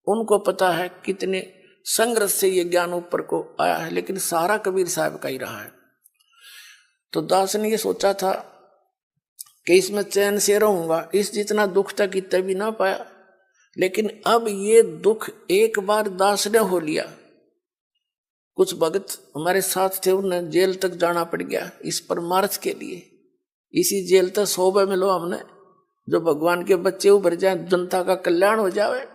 उनको पता है कितने संघर्ष से ये ज्ञान ऊपर को आया है, लेकिन सारा कबीर साहब का ही रहा है। तो दास ने ये सोचा था कि इसमें चैन से रहूंगा, इस जितना दुख तक इतना भी ना पाया। लेकिन अब ये दुख एक बार दास ने हो लिया। कुछ भगत हमारे साथ थे, उन्हें जेल तक जाना पड़ गया इस परमार्थ के लिए। इसी जेल तक 100 मिलो हमने, जो भगवान के बच्चे उभर जाए, जनता का कल्याण हो जाए।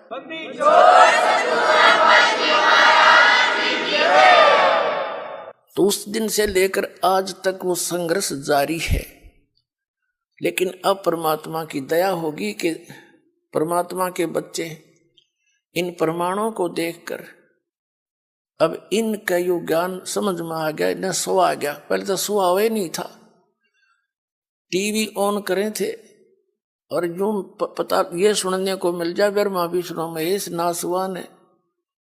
तो उस दिन से लेकर आज तक वो संघर्ष जारी है। लेकिन अब परमात्मा की दया होगी कि परमात्मा के बच्चे इन प्रमाणों को देखकर अब इनका यो ज्ञान समझ में आ गया, इन्हें सो आ गया। पहले तो सो हुआ नहीं था, टीवी ऑन करे थे और यूं पता ये सुनने को मिल जाए ब्रह्मा विष्णु महेश नासुआ ने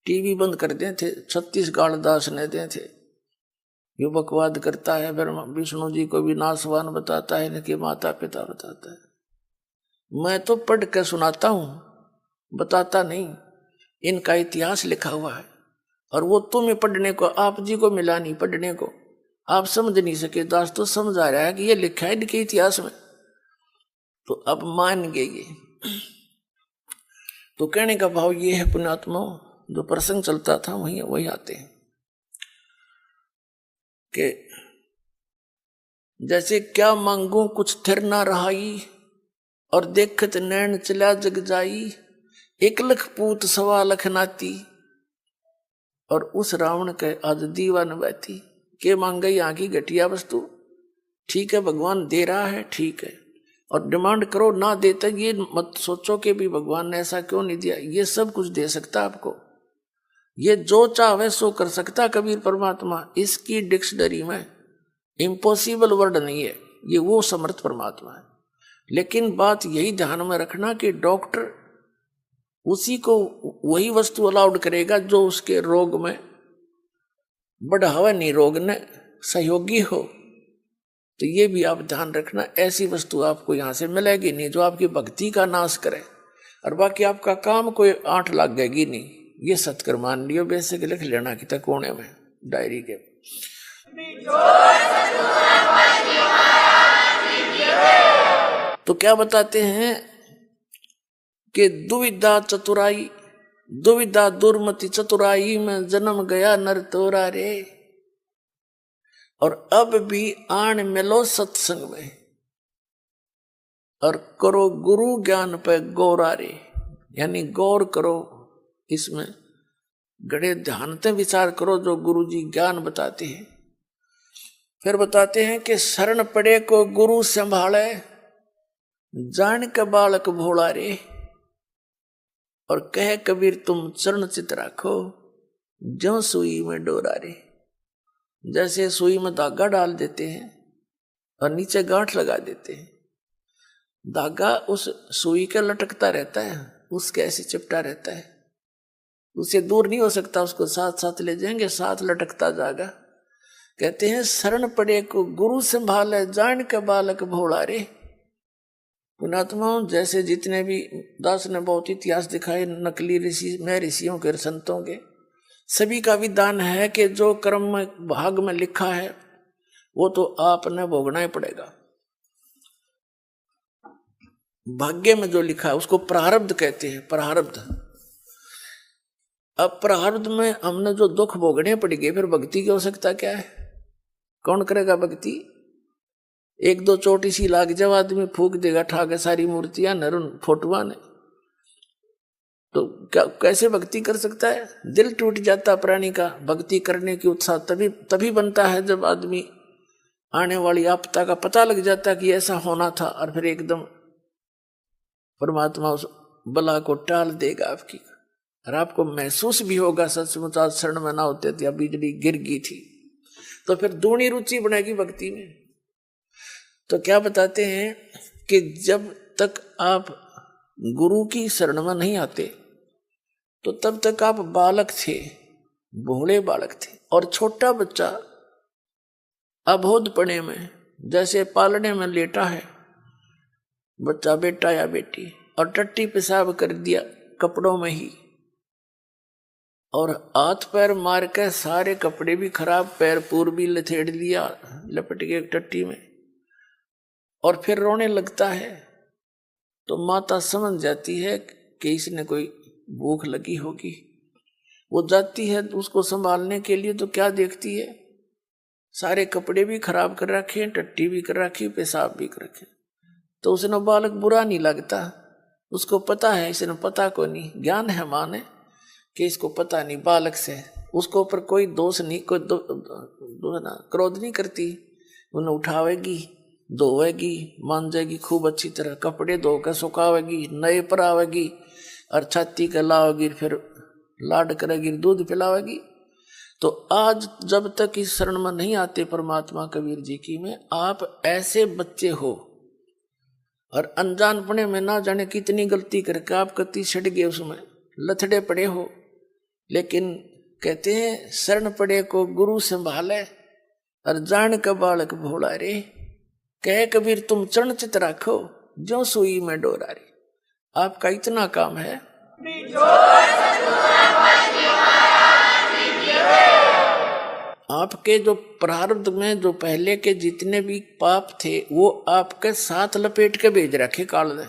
टीवी बंद कर दे थे, 36 गाल दास ने दे थे। यो बकवाद करता है, ब्रह्मा विष्णु जी को भी नासवान बताता है, इनके माता पिता बताता है। मैं तो पढ़ के सुनाता हूं, बताता नहीं। इनका इतिहास लिखा हुआ है और वो तुम्हें पढ़ने को, आप जी को मिला नहीं पढ़ने को, आप समझ नहीं सके। दास तो समझ आ रहा है कि ये लिखा है इनके इतिहास में, तो अब मान गए ये। तो कहने का भाव ये है पुण्यात्मा, जो प्रसंग चलता था वही आते हैं कि जैसे क्या मांगू कुछ थिर ना रहाई, और देखत नैन चला जग जाई, 1 लाख पूत 1.25 लाख नाती, और उस रावण के आज दीवान बैठी। के मांगे यहाँ की घटिया वस्तु, ठीक है भगवान दे रहा है, ठीक है, और डिमांड करो, ना देते ये मत सोचो कि भी भगवान ने ऐसा क्यों नहीं दिया। ये सब कुछ दे सकता आपको, ये जो चाहे सो कर सकता कबीर परमात्मा। इसकी डिक्शनरी में इम्पॉसिबल वर्ड नहीं है, ये वो समर्थ परमात्मा है। लेकिन बात यही ध्यान में रखना कि डॉक्टर उसी को वही वस्तु अलाउड करेगा जो उसके रोग में बढ़ावा, नहीं रोग ने सहयोगी हो। तो ये भी आप ध्यान रखना, ऐसी वस्तु आपको यहां से मिलेगी नहीं जो आपकी भक्ति का नाश करे, और बाकी आपका काम कोई 8 लगेगी नहीं। ये सत्कर मान लियो, बेसिक लिख लेना कि तक कोने में डायरी के। तो क्या बताते हैं कि दुविधा चतुराई, दुविधा दुर्मति चतुराई में जन्म गया नर तोरा रे, और अब भी आन मिलो सत्संग में, और करो गुरु ज्ञान पे गौरा रे। यानी गौर करो, इसमें गड़े ध्यान से विचार करो जो गुरु जी ज्ञान बताते हैं। फिर बताते हैं कि शरण पड़े को गुरु संभाले, जान के बालक भोला रे, और कहे कबीर तुम चरण चित राखो, ज्यों सुई में डोरा रे। जैसे सुई में धागा डाल देते हैं और नीचे गांठ लगा देते हैं, धागा उस सुई के लटकता रहता है, उसके ऐसे चिपटा रहता है, उससे दूर नहीं हो सकता, उसको साथ साथ ले जाएंगे, साथ लटकता जाएगा। कहते हैं शरण पड़े को गुरु संभाले, जान के बालक भोला रे। पुणात्मा जैसे जितने भी दास ने बहुत इतिहास दिखाए नकली ऋषि में, ऋषियों के संतों के, सभी का विधान है कि जो कर्म में भाग में लिखा है वो तो आपने भोगना ही पड़ेगा। भाग्य में जो लिखा है उसको प्रारब्ध कहते हैं, प्रारब्ध। अब प्रारब्ध में हमने जो दुख भोगने पड़ेंगे, फिर भक्ति की आवश्यकता क्या है? कौन करेगा भक्ति? 1-2 चोटी सी लाग जब आदमी फूक देगा ठाके सारी मूर्तियां नरुन फोटुआ ने, तो क्या कैसे भक्ति कर सकता है? दिल टूट जाता प्राणी का। भक्ति करने की उत्साह तभी बनता है जब आदमी आने वाली आपदा का पता लग जाता कि ऐसा होना था, और फिर एकदम परमात्मा उस बला को टाल देगा आपकी, और आपको महसूस भी होगा सचमुच आज शरण में ना होते थे, बिजली गिर गई थी। तो फिर दूनी रुचि बनेगी भक्ति में। तो क्या बताते हैं कि जब तक आप गुरु की शरण में नहीं आते तो तब तक आप बालक थे, भोले बालक थे। और छोटा बच्चा अबोधपने में जैसे पालने में लेटा है बच्चा, बेटा या बेटी, और टट्टी पेशाब कर दिया कपड़ों में ही, और हाथ पैर मार के सारे कपड़े भी खराब, पैर पूर भी लथेड़ लिया लपट के टट्टी में, और फिर रोने लगता है, तो माता समझ जाती है कि इसने कोई भूख लगी होगी। वो जाती है उसको संभालने के लिए, तो क्या देखती है? सारे कपड़े भी खराब कर रखे, टट्टी भी कर रखी, पेशाब भी कर रखे। तो उसने बालक बुरा नहीं लगता, उसको पता है, इसने पता को नहीं, ज्ञान है माँ ने कि इसको पता नहीं, बालक से उसको ऊपर कोई दोष नहीं, कोई क्रोध नहीं करती। उन्हें उठावेगी, धोएगी, मांजेगी खूब अच्छी तरह, कपड़े धोकर सुखावेगी, नए पर आवेगी, और छाती के लावेगी, फिर लाड करेगी, दूध पिलावेगी। तो आज जब तक इस शरण में नहीं आते परमात्मा कबीर जी की में, आप ऐसे बच्चे हो और अनजानपने में ना जाने कितनी गलती करके आप कति सड़ गए, उसमें लथड़े पड़े हो। लेकिन कहते हैं शरण पड़े को गुरु संभाले और जान का बालक भोला रे। कह कबीर तुम चरण चित राखो जो सुई में डोरा रे। आपका इतना काम है। आपके जो प्रारब्ध में जो पहले के जितने भी पाप थे वो आपके साथ लपेट के भेज रखे काल ने,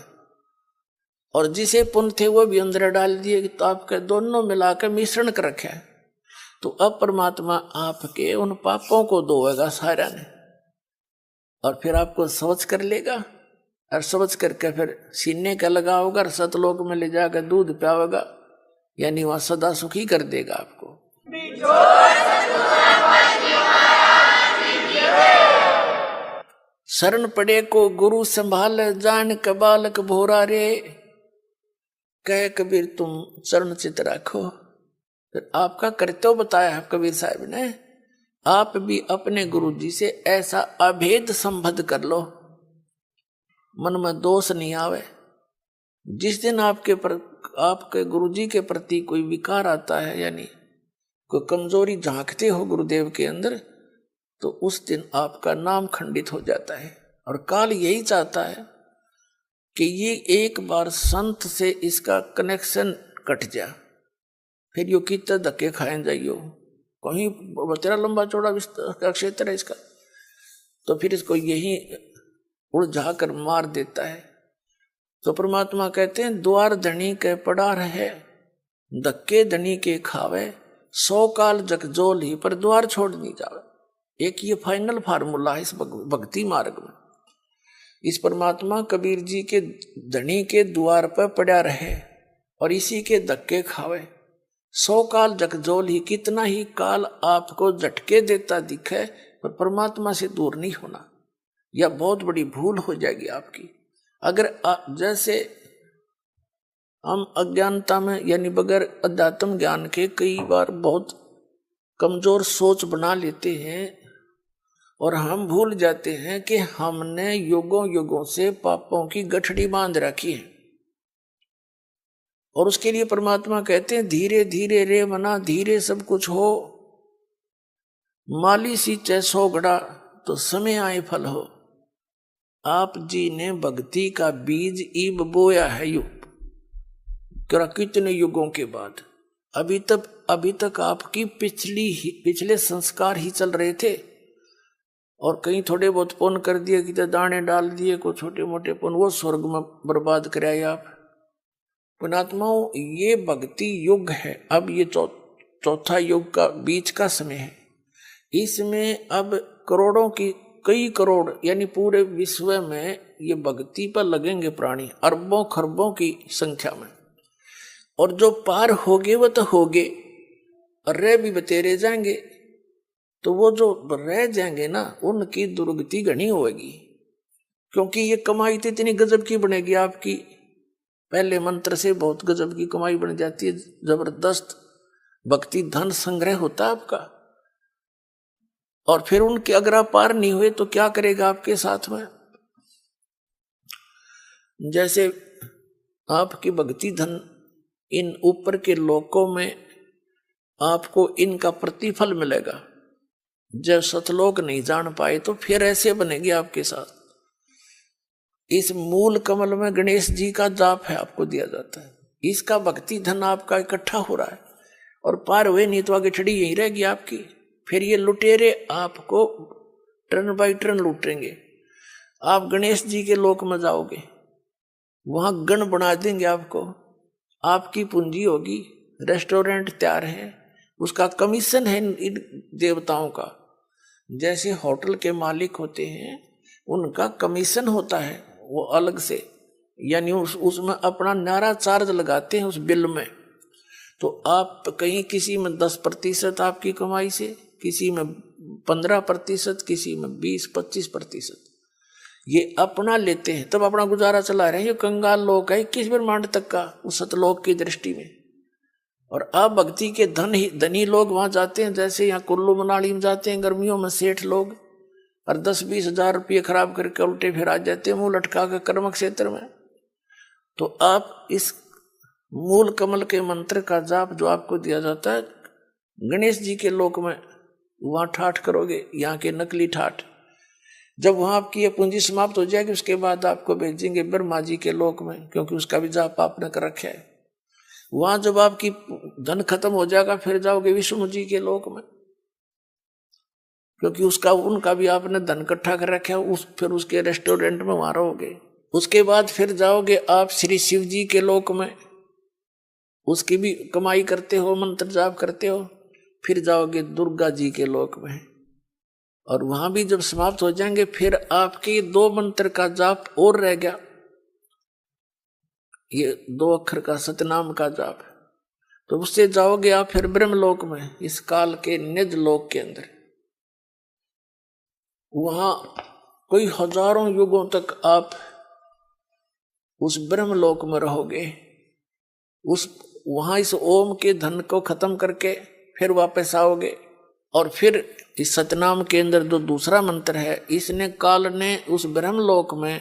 और जिसे पुण्य थे वो भी अंदर डाल दिए, तो आपके दोनों मिलाकर मिश्रण कर रखे। तो अब परमात्मा आपके उन पापों को धोएगा सारा ने, और फिर आपको समझ कर लेगा, और समझ करके फिर सीने का लगाओगा और सतलोक में ले जाकर दूध पियाओगा, यानी वहां सदा सुखी कर देगा आपको। शरण पड़े को गुरु संभाल जान का बालक भोरा रे। कह कबीर तुम चरण चित राखो। फिर आपका कर्तव्य बताया है कबीर साहब ने, आप भी अपने गुरु जी से ऐसा अभेद संबंध कर लो, मन में दोष नहीं आवे। जिस दिन आपके गुरु जी के प्रति कोई विकार आता है, यानी कोई कमजोरी झांकते हो गुरुदेव के अंदर, तो उस दिन आपका नाम खंडित हो जाता है। और काल यही चाहता है कि ये एक बार संत से इसका कनेक्शन कट जा, फिर यो कितने धक्के खाए जाइयो, कहीं तेरा लंबा चौड़ा क्षेत्र है इसका, तो फिर इसको यही उलझा कर मार देता है। तो परमात्मा कहते हैं द्वार धनी के पड़ा रहे, धक्के धनी के खावे, 100 काल जगजोल ही पर द्वार छोड़ नहीं जावे। एक ये फाइनल फार्मूला है इस भक्ति मार्ग में। इस परमात्मा कबीर जी के धनी के द्वार पर पड़ा रहे और इसी के धक्के खावे, 100 काल जगजोल ही, कितना ही काल आपको झटके देता दिखे पर परमात्मा से दूर नहीं होना, यह बहुत बड़ी भूल हो जाएगी आपकी। अगर जैसे हम अज्ञानता में यानी बगैर अध्यात्म ज्ञान के कई बार बहुत कमजोर सोच बना लेते हैं और हम भूल जाते हैं कि हमने युगों युगों से पापों की गठड़ी बांध रखी है। और उसके लिए परमात्मा कहते हैं धीरे धीरे रे मना, धीरे सब कुछ हो, माली सींचे 100 घड़ा तो समय आए फल हो। आप जी ने भक्ति का बीज ईब बोया है युग, कितने युगों के बाद। अभी तक आपकी पिछले संस्कार ही चल रहे थे, और कहीं थोड़े बहुत पुण्य कर दिए, कि दाने डाल दिए को छोटे मोटे पुण्य, वो स्वर्ग में बर्बाद कराए आप। पुणात्माओं, ये भक्ति युग है। अब ये चौथा युग का बीच का समय है। इसमें अब करोड़ों की, कई करोड़ यानी पूरे विश्व में ये भक्ति पर लगेंगे प्राणी, अरबों खरबों की संख्या में। और जो पार होगे वो तो होगे, और रह भी बतेरे जाएंगे। तो वो जो रह जाएंगे ना, उनकी दुर्गति घनी होगी, क्योंकि ये कमाई तो इतनी गजब की बनेगी आपकी। पहले मंत्र से बहुत गजब की कमाई बन जाती है, जबरदस्त भक्ति धन संग्रह होता है आपका। और फिर उनके अगर आप पार नहीं हुए तो क्या करेगा आपके साथ में। जैसे आपकी भक्ति धन इन ऊपर के लोकों में आपको इनका प्रतिफल मिलेगा। जब सतलोक नहीं जान पाए तो फिर ऐसे बनेगी आपके साथ। इस मूल कमल में गणेश जी का जाप है, आपको दिया जाता है। इसका भक्ति धन आपका इकट्ठा हो रहा है, और पार हुए नहीं तो आगे छड़ी यही रहेगी आपकी। फिर ये लुटेरे आपको टर्न बाई टर्न लूटेंगे। आप गणेश जी के लोक में जाओगे, वहां गण बना देंगे आपको, आपकी पूंजी होगी, रेस्टोरेंट तैयार है, उसका कमीशन है इन देवताओं का। जैसे होटल के मालिक होते हैं, उनका कमीशन होता है वो अलग से, यानी उसमें अपना नारा चार्ज लगाते हैं उस बिल में। तो आप कहीं किसी में 10% आपकी कमाई से, किसी में 15%, किसी में 20-25% ये अपना लेते हैं, तब अपना गुजारा चला रहे हैं। ये कंगाल लोग है 21 ब्रह्मांड तक का उस सतलोक की दृष्टि में। और अब भक्ति के धनी लोग वहां जाते हैं, जैसे यहाँ कुल्लू मनाली में जाते हैं गर्मियों में सेठ लोग, और 10-20 हजार रुपये खराब करके उल्टे फिर आ जाते हैं मुंह लटका के कर्म क्षेत्र में। तो आप इस मूल कमल के मंत्र का जाप जो आपको दिया जाता है गणेश जी के लोक में, वहां ठाठ करोगे, यहाँ के नकली ठाठ। जब वहां आपकी ये पूंजी समाप्त हो जाएगी उसके बाद आपको भेजेंगे ब्रह्मा जी के लोक में, क्योंकि उसका भी जाप आपने कर रखा है। वहां जब आपकी धन खत्म हो जाएगा फिर जाओगे विष्णु जी के लोक में, क्योंकि उनका भी आपने धन इकट्ठा कर रखा है। फिर उसके रेस्टोरेंट में वहां रहोगे। उसके बाद फिर जाओगे आप श्री शिव जी के लोक में, उसकी भी कमाई करते हो, मंत्र जाप करते हो। फिर जाओगे दुर्गा जी के लोक में, और वहां भी जब समाप्त हो जाएंगे फिर आपके 2 मंत्र का जाप और रह गया, ये 2 अक्षर का सतनाम का जाप। तो उससे जाओगे आप फिर ब्रह्मलोक में, इस काल के निज लोक के अंदर। वहां कोई हजारों युगों तक आप उस ब्रह्मलोक में रहोगे। वहां इस ओम के धन को खत्म करके फिर वापस आओगे, और फिर इस सतनाम के अंदर जो दूसरा मंत्र है, इसने काल ने उस ब्रह्मलोक में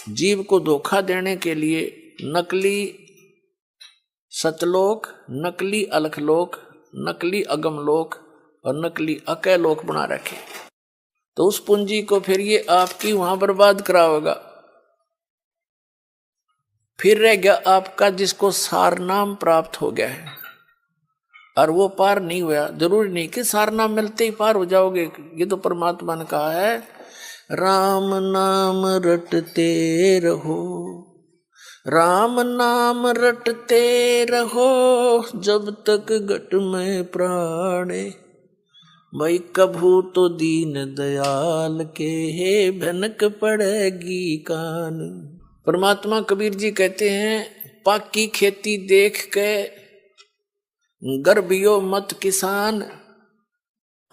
जीव को धोखा देने के लिए नकली सतलोक, नकली अलखलोक, नकली अगमलोक और नकली अकैलोक बना रखे। तो उस पूंजी को फिर ये आपकी वहां बर्बाद कराओगा। फिर रह गया आपका जिसको सार नाम प्राप्त हो गया है और वो पार नहीं हुआ। जरूरी नहीं कि सार नाम मिलते ही पार हो जाओगे, ये तो परमात्मा ने कहा है राम नाम रटते रहो, राम नाम रटते रहो जब तक घट में प्राणे, भाई कभू तो दीन दयाल के भनक पड़ेगी कान। परमात्मा कबीर जी कहते हैं पाकी खेती देख के गर्भियो मत किसान,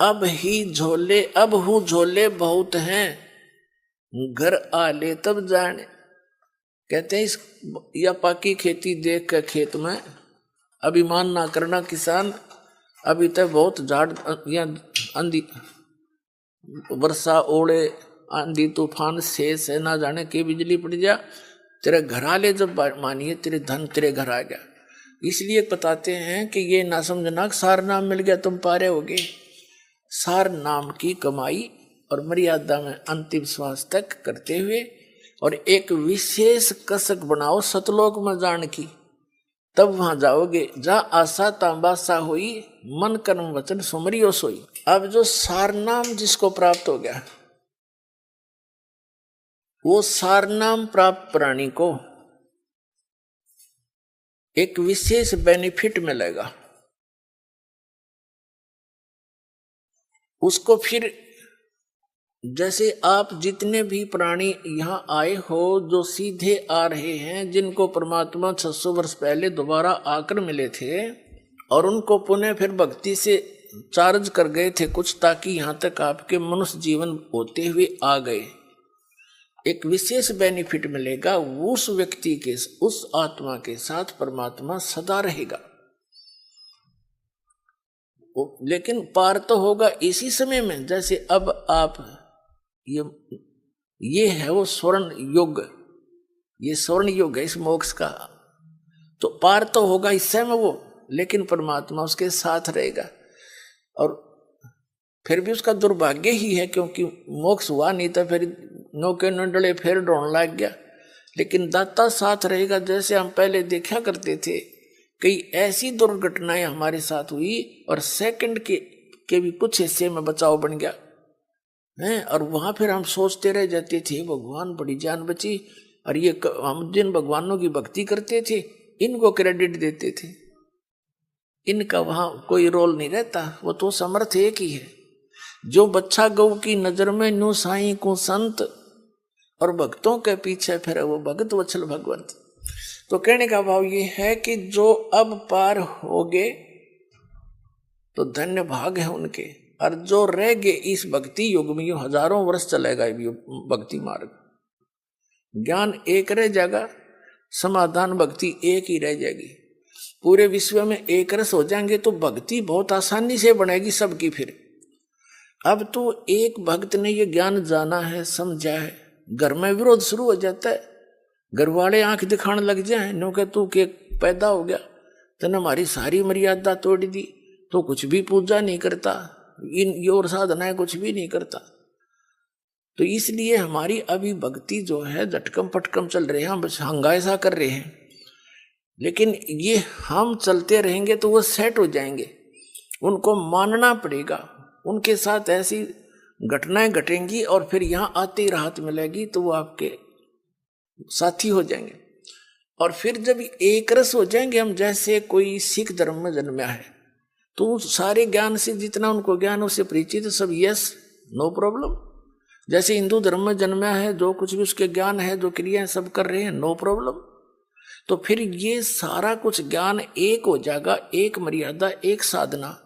अब हूँ झोले बहुत हैं, घर आले तब जाने। कहते हैं इस या पाकी खेती देख के खेत में अभिमान ना करना किसान, अभी तक बहुत झाड़ या आंधी वर्षा ओले आंधी तूफान शेष है, ना जाने की बिजली पड़ जा, तेरे घर आले जब मानिए तेरे धन तेरे घर आ गया। इसलिए बताते हैं कि ये ना समझना सार नाम मिल गया तुम पारे होगे। सार नाम की कमाई और मर्यादा में अंतिम श्वास तक करते हुए, और एक विशेष कसक बनाओ सतलोक में जान की, तब वहां जाओगे जहाँ आशा तांबासा हुई, मन कर्म वचन सुमरियो सोई। अब जो सार नाम जिसको प्राप्त हो गया, वो सार नाम प्राप्त प्राणी को एक विशेष बेनिफिट मिलेगा। उसको फिर जैसे आप जितने भी प्राणी यहाँ आए हो जो सीधे आ रहे हैं, जिनको परमात्मा 600 वर्ष पहले दोबारा आकर मिले थे और उनको पुनः फिर भक्ति से चार्ज कर गए थे कुछ, ताकि यहाँ तक आपके मनुष्य जीवन होते हुए आ गए, एक विशेष बेनिफिट मिलेगा। उस व्यक्ति के, उस आत्मा के साथ परमात्मा सदा रहेगा। लेकिन पार तो होगा इसी समय में, जैसे अब आप ये है वो स्वर्ण युग, ये स्वर्ण युग है इस मोक्ष का, तो पार तो होगा इस समय वो, लेकिन परमात्मा उसके साथ रहेगा। और फिर भी उसका दुर्भाग्य ही है, क्योंकि मोक्ष हुआ नहीं था, फिर नौके नंडले फिर ढोने लग गया। लेकिन दाता साथ रहेगा। जैसे हम पहले देखा करते थे, कई ऐसी दुर्घटनाएं हमारे साथ हुई और सेकंड के भी कुछ हिस्से में बचाव बन गया है, और वहां फिर हम सोचते रह जाते थे भगवान बड़ी जान बची, और ये हम जिन भगवानों की भक्ति करते थे इनको क्रेडिट देते थे, इनका वहां कोई रोल नहीं रहता, वो तो समर्थ एक ही है। जो बच्चा गौ की नजर में न्यू साई को संत, और भक्तों के पीछे फिर वो भगत वत्सल भगवंत। तो कहने का भाव ये है कि जो अब पार हो गए तो धन्य भाग है उनके, और जो रह गए इस भक्ति युग में, हजारों वर्ष चलेगा ये भक्ति मार्ग, ज्ञान एक रह जाएगा, समाधान भक्ति एक ही रह जाएगी। पूरे विश्व में एक रस हो जाएंगे तो भक्ति बहुत आसानी से बनेगी सबकी। फिर अब तो एक भक्त ने ये ज्ञान जाना है, समझा है, घर में विरोध शुरू हो जाता है। घर वाले आंख दिखाने लग जाए, नो के तू के पैदा हो गया, तने हमारी सारी मर्यादा तोड़ दी, तो कुछ भी पूजा नहीं करता, इन योर साधनाएं कुछ भी नहीं करता। तो इसलिए हमारी अभी भक्ति जो है झटकम पटकम चल रहे हैं, हम बस हंगासा कर रहे हैं। लेकिन ये हम चलते रहेंगे तो वो सेट हो जाएंगे, उनको मानना पड़ेगा, उनके साथ ऐसी घटनाएं घटेंगी और फिर यहाँ आते ही राहत मिलेगी, तो वो आपके साथी हो जाएंगे। और फिर जब एक रस हो जाएंगे हम, जैसे कोई सिख धर्म में जन्मा है तो सारे ज्ञान से जितना उनको ज्ञान उससे परिचित सब यस नो प्रॉब्लम। जैसे हिंदू धर्म में जन्मा है, जो कुछ भी उसके ज्ञान है, जो क्रियाएं सब कर रहे हैं, नो प्रॉब्लम। तो फिर ये सारा कुछ ज्ञान एक हो जाएगा, एक मर्यादा, एक साधना,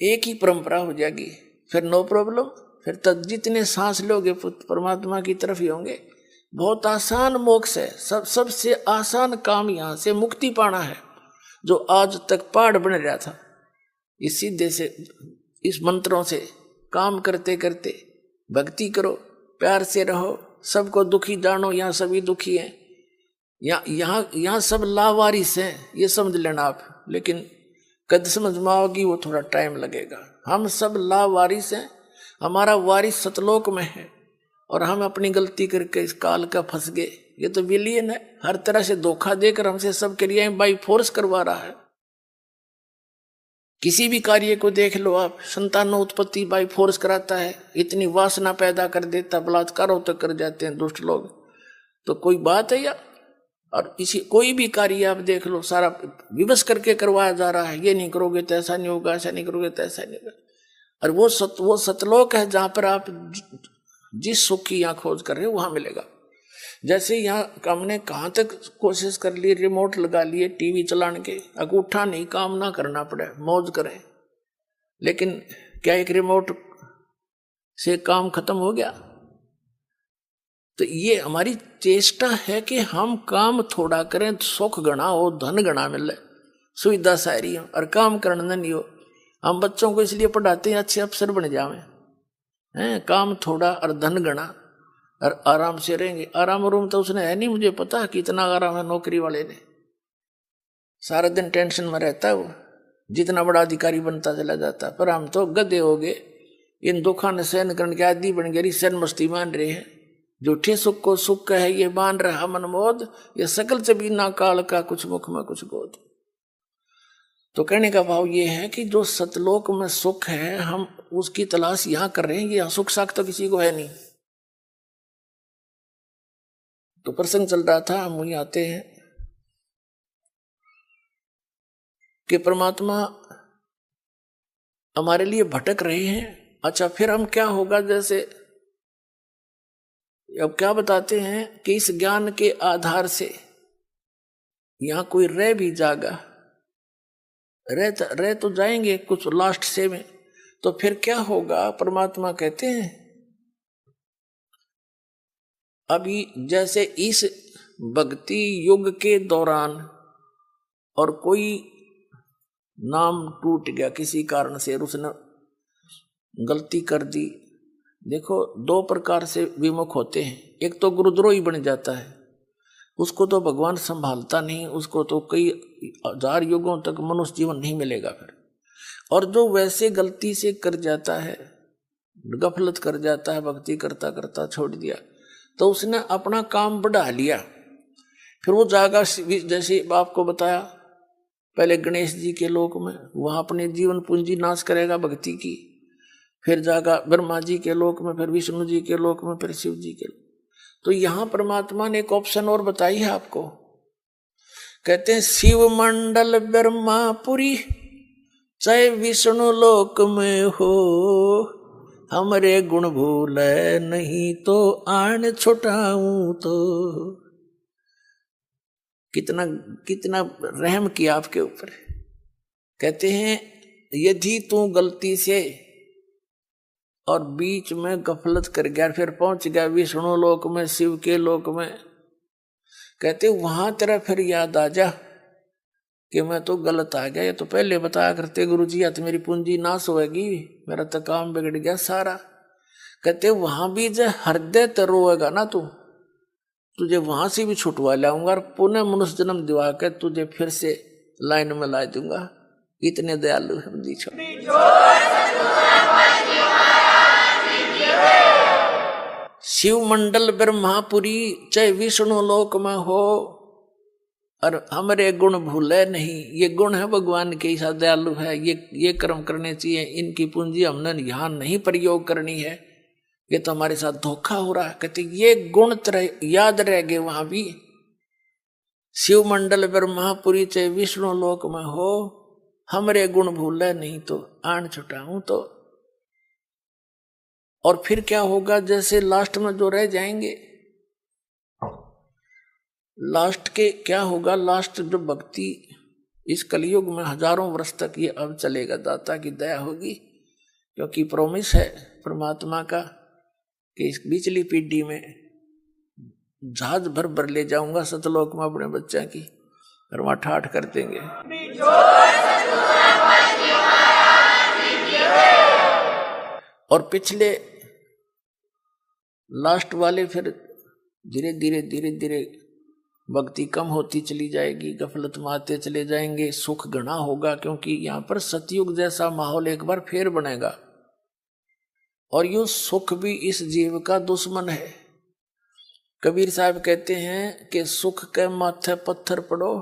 एक ही परंपरा हो जाएगी, फिर नो प्रॉब्लम। फिर तक जितने सांस लोगे परमात्मा की तरफ ही होंगे। बहुत आसान मोक्ष है, सबसे आसान काम यहाँ से मुक्ति पाना है, जो आज तक पहाड़ बन रहा था। इस सीधे से इस मंत्रों से काम करते करते भक्ति करो, प्यार से रहो, सबको दुखी जानो, यहाँ सभी दुखी हैं, यहाँ सब लावारिस हैं, ये समझ लेना आप। लेकिन कद समझ में आओगी वो थोड़ा टाइम लगेगा। हम सब लावारिस हैं, हमारा वारिस सतलोक में है और हम अपनी गलती करके इस काल का फंस गए। ये तो विलियन है, हर तरह से धोखा देकर हमसे सब क्रियाएं बाई फोर्स करवा रहा है। किसी भी कार्य को देख लो आप, संतानों उत्पत्ति बाई फोर्स कराता है, इतनी वासना पैदा कर देता, बलात्कारों तक कर जाते हैं दुष्ट लोग। तो कोई बात है या? और इसी कोई भी कार्य आप देख लो, सारा विवश करके करवाया जा रहा है, ये नहीं करोगे तो ऐसा नहीं होगा, ऐसा नहीं करोगे तो ऐसा नहीं होगा। और वो सतलोक है जहां पर आप जिस सुख की यहाँ खोज कर रहे हो वहां मिलेगा। जैसे यहाँ हमने कहाँ तक कोशिश कर ली, रिमोट लगा लिए टीवी चलाने के, अंगूठा नहीं काम ना करना पड़े, मौज करें। लेकिन क्या एक रिमोट से काम खत्म हो गया? तो ये हमारी चेष्टा है कि हम काम थोड़ा करें, सुख गणा हो, धन गणा मिले, सुविधा सारी हो, और काम करना नहीं हो। हम बच्चों को इसलिए पढ़ाते हैं अच्छे अफसर बन जावे हैं, काम थोड़ा और धन गणा और आराम से रहेंगे। आराम रूम तो उसने है नहीं, मुझे पता कितना आराम है नौकरी वाले ने, सारा दिन टेंशन में रहता है वो, जितना बड़ा अधिकारी बनता चला जाता। पर हम तो गधे हो गए, इन दुखों ने सहन करने के आदि बन गए, सहन मस्ती मान रहे हैं। झूठे सुख को सुख है ये मान रहा मनमोद, ये सकल से बिना काल का कुछ मुख में कुछ गोद। तो कहने का भाव ये है कि जो सतलोक में सुख है हम उसकी तलाश यहाँ कर रहे हैं, ये सुख साख तो किसी को है नहीं। तो प्रसंग चल रहा था, हम वहीं आते हैं कि परमात्मा हमारे लिए भटक रहे हैं। अच्छा फिर हम क्या होगा, जैसे अब क्या बताते हैं कि इस ज्ञान के आधार से यहां कोई रह भी जाएगा, रह तो जाएंगे कुछ लास्ट से में, तो फिर क्या होगा? परमात्मा कहते हैं अभी जैसे इस भक्ति युग के दौरान और कोई नाम टूट गया किसी कारण से, उसने गलती कर दी। देखो दो प्रकार से विमुख होते हैं, एक तो गुरुद्रोही बन जाता है, उसको तो भगवान संभालता नहीं, उसको तो कई हजार युगों तक मनुष्य जीवन नहीं मिलेगा फिर। और जो वैसे गलती से कर जाता है, गफलत कर जाता है, भक्ति करता करता छोड़ दिया, तो उसने अपना काम बढ़ा लिया। फिर वो जाएगा, जैसे आपको बताया पहले गणेश जी के लोक में, वहां अपने जीवन पूंजी नाश करेगा भक्ति की। फिर जाएगा ब्रह्मा जी के लोक में, फिर विष्णु जी के लोक में, फिर शिव जी के लोक। तो यहां परमात्मा ने एक ऑप्शन और बताई है आपको, कहते हैं शिव मंडल ब्रह्मापुरी चाहे विष्णु लोक में हो, हमरे गुण भूल नहीं तो आन छुटाऊं। तो कितना कितना रहम किया आपके ऊपर। कहते हैं यदि तू गलती से और बीच में गफलत कर गया, फिर पहुंच गया विष्णु लोक में, शिव के लोक में, कहते वहां तेरा फिर याद आ जा कि मैं तो गलत आ गया, ये तो पहले बताया करते गुरुजी, या तो मेरी पूंजी नाश होएगी, मेरा तो काम बिगड़ गया सारा। कहते वहां भी जो हृदय तो रोएगा ना तू, तुझे वहां से भी छुटवा लाऊंगा और पुनः मनुष्य जन्म दिवा के तुझे फिर से लाइन में ला दूंगा। इतने दयालु है जी छोड़। शिव मंडल ब्रह्मापुरी चाहे विष्णु लोक में हो, और हमारे गुण भूले नहीं। ये गुण है भगवान के, ऐसा दयालु है। ये कर्म करने चाहिए, इनकी पूंजी हमने यहाँ नहीं प्रयोग करनी है, ये तो हमारे साथ धोखा हो रहा है। कहते ये गुण तरह याद रह गए वहां भी। शिव मंडल ब्रह्मापुरी चाहे विष्णु लोक में हो, हमरे गुण भूले नहीं तो आन छुटाऊं तो। और फिर क्या होगा, जैसे लास्ट में जो रह जाएंगे, लास्ट के क्या होगा, लास्ट जो भक्ति इस कलयुग में हजारों वर्ष तक ये अब चलेगा, दाता की दया होगी। क्योंकि प्रॉमिस है परमात्मा का कि इस पिछली पीढ़ी में जहाज भर भर ले जाऊंगा सतलोक में अपने बच्चा की, और वहां ठाठ कर देंगे। और पिछले लास्ट वाले फिर धीरे धीरे धीरे धीरे भक्ति कम होती चली जाएगी, गफलत में आते चले जाएंगे, सुख घना होगा। क्योंकि यहाँ पर सतयुग जैसा माहौल एक बार फिर बनेगा, और यू सुख भी इस जीव का दुश्मन है। कबीर साहब कहते हैं कि सुख के माथे पत्थर पड़ो,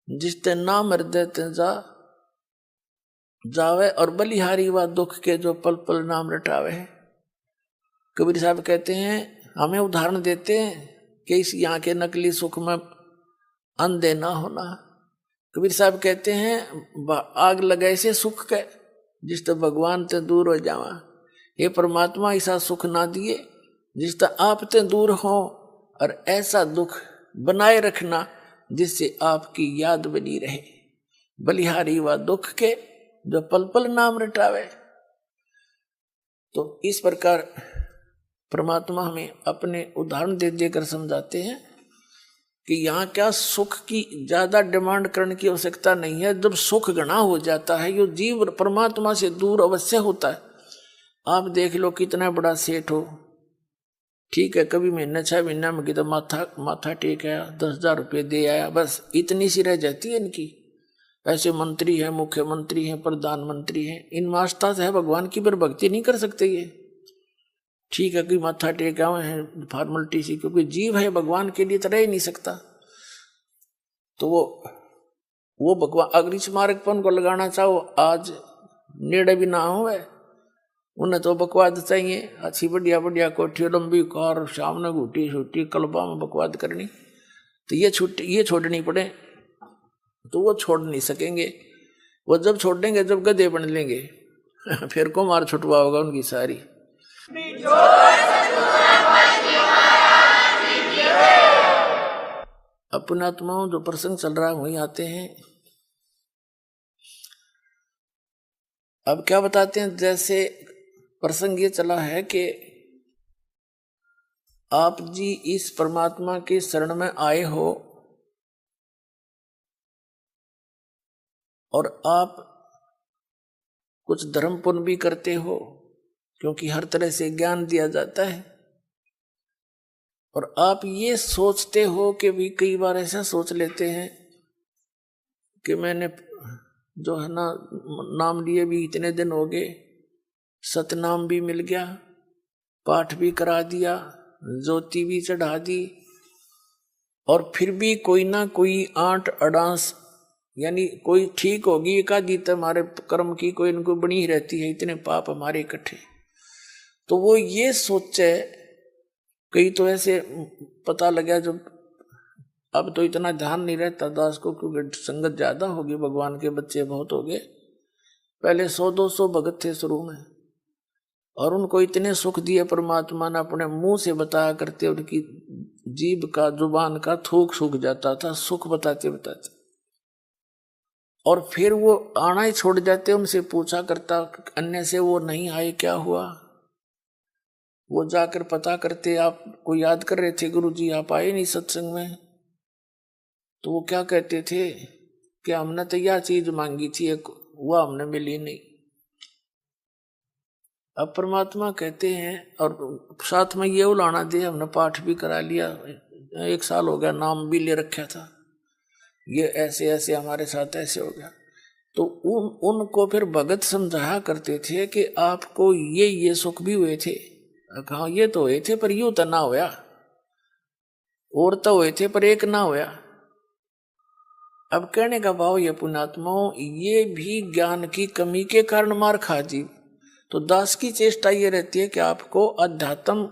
जिसते नाम हृदय ते जावे, और बलिहारी व दुख के जो पल पल नाम रटावे। कबीर साहब कहते हैं, हमें उदाहरण देते हैं कि इस यहाँ के नकली सुख में अंधे ना होना। कबीर साहब कहते हैं, आग लगाए से सुख के, जिस तो भगवान ते दूर हो जावा। ये परमात्मा ऐसा सुख ना दिए जिस तो आप ते दूर हो, और ऐसा दुख बनाए रखना जिससे आपकी याद बनी रहे। बलिहारी व दुख के जो पल पल नाम रटावे। तो इस प्रकार परमात्मा हमें अपने उदाहरण दे देकर समझाते हैं कि यहाँ क्या सुख की ज्यादा डिमांड करने की आवश्यकता नहीं है। जब सुख घना हो जाता है, ये जीव परमात्मा से दूर अवश्य होता है। आप देख लो कितना बड़ा सेठ हो, ठीक है, कभी महीने 6 महीने में कितना माथा टेक आया, 10,000 रुपये दे आया, बस इतनी सी रह जाती है इनकी। ऐसे मंत्री है, मुख्यमंत्री है, प्रधानमंत्री है, इन मास्ता से है भगवान की पर भक्ति नहीं कर सकते ये। ठीक है कि माथा टेका हुए हैं फॉर्मेलिटी सी, क्योंकि जीव है भगवान के लिए तो रह ही नहीं सकता। तो वो भगवान अगर इस मार्ग पर उनको लगाना चाहो, आज नेड़े भी ना हो, उन्हें तो बकवाद चाहिए, अच्छी बढ़िया बढ़िया कोठी, लंबी कार, सामने घूटी छुट्टी कलबा में बकवाद करनी, तो ये छोड़नी पड़े, तो वो छोड़ नहीं सकेंगे। वो जब छोड़ देंगे जब गधे बन लेंगे, फिर को मार छुटवा होगा उनकी सारी। अपने आत्माओं जो प्रसंग चल रहा है वहीं आते हैं। अब क्या बताते हैं, जैसे प्रसंग ये चला है कि आप जी इस परमात्मा के शरण में आए हो, और आप कुछ धर्म पुण्य भी करते हो, क्योंकि हर तरह से ज्ञान दिया जाता है। और आप ये सोचते हो कि भी कई बार ऐसा सोच लेते हैं कि मैंने जो है ना नाम लिए भी इतने दिन हो गए, सतनाम भी मिल गया, पाठ भी करा दिया, ज्योति भी चढ़ा दी, और फिर भी कोई ना कोई आंट अड़ांस, यानी कोई ठीक होगी एकाधित हमारे कर्म की, कोई इनको बनी ही रहती है, इतने पाप हमारे इकट्ठे। तो वो ये सोचे, कई तो ऐसे पता लगा जब अब तो इतना ध्यान नहीं रहता दास को, क्योंकि संगत ज्यादा होगी, भगवान के बच्चे बहुत हो गए। पहले 100-200 भगत थे शुरू में, और उनको इतने सुख दिए परमात्मा ने, अपने मुंह से बताया करते, उनकी जीभ का जुबान का थूक सूख जाता था सुख बताते बताते। और फिर वो आना ही छोड़ जाते, उनसे पूछा करता अन्य से वो नहीं आए क्या हुआ, वो जाकर पता करते आपको याद कर रहे थे गुरुजी, आप आए नहीं सत्संग में। तो वो क्या कहते थे कि हमने तो यह चीज मांगी थी, एक वह हमने मिली नहीं। अब परमात्मा कहते हैं, और साथ में ये उलाना दे, हमने पाठ भी करा लिया, 1 साल हो गया, नाम भी ले रखा था, ये ऐसे ऐसे हमारे साथ ऐसे हो गया। तो उनको फिर भगत समझाया करते थे कि आपको ये सुख भी हुए थे। कहा ये तो हुए थे पर यूं तो ना होया, और तो हुए थे पर एक ना होया। अब कहने का भाव ये पुण्यात्माओं, ये भी ज्ञान की कमी के कारण मार खा जी। तो दास की चेष्टा ये रहती है कि आपको अध्यात्म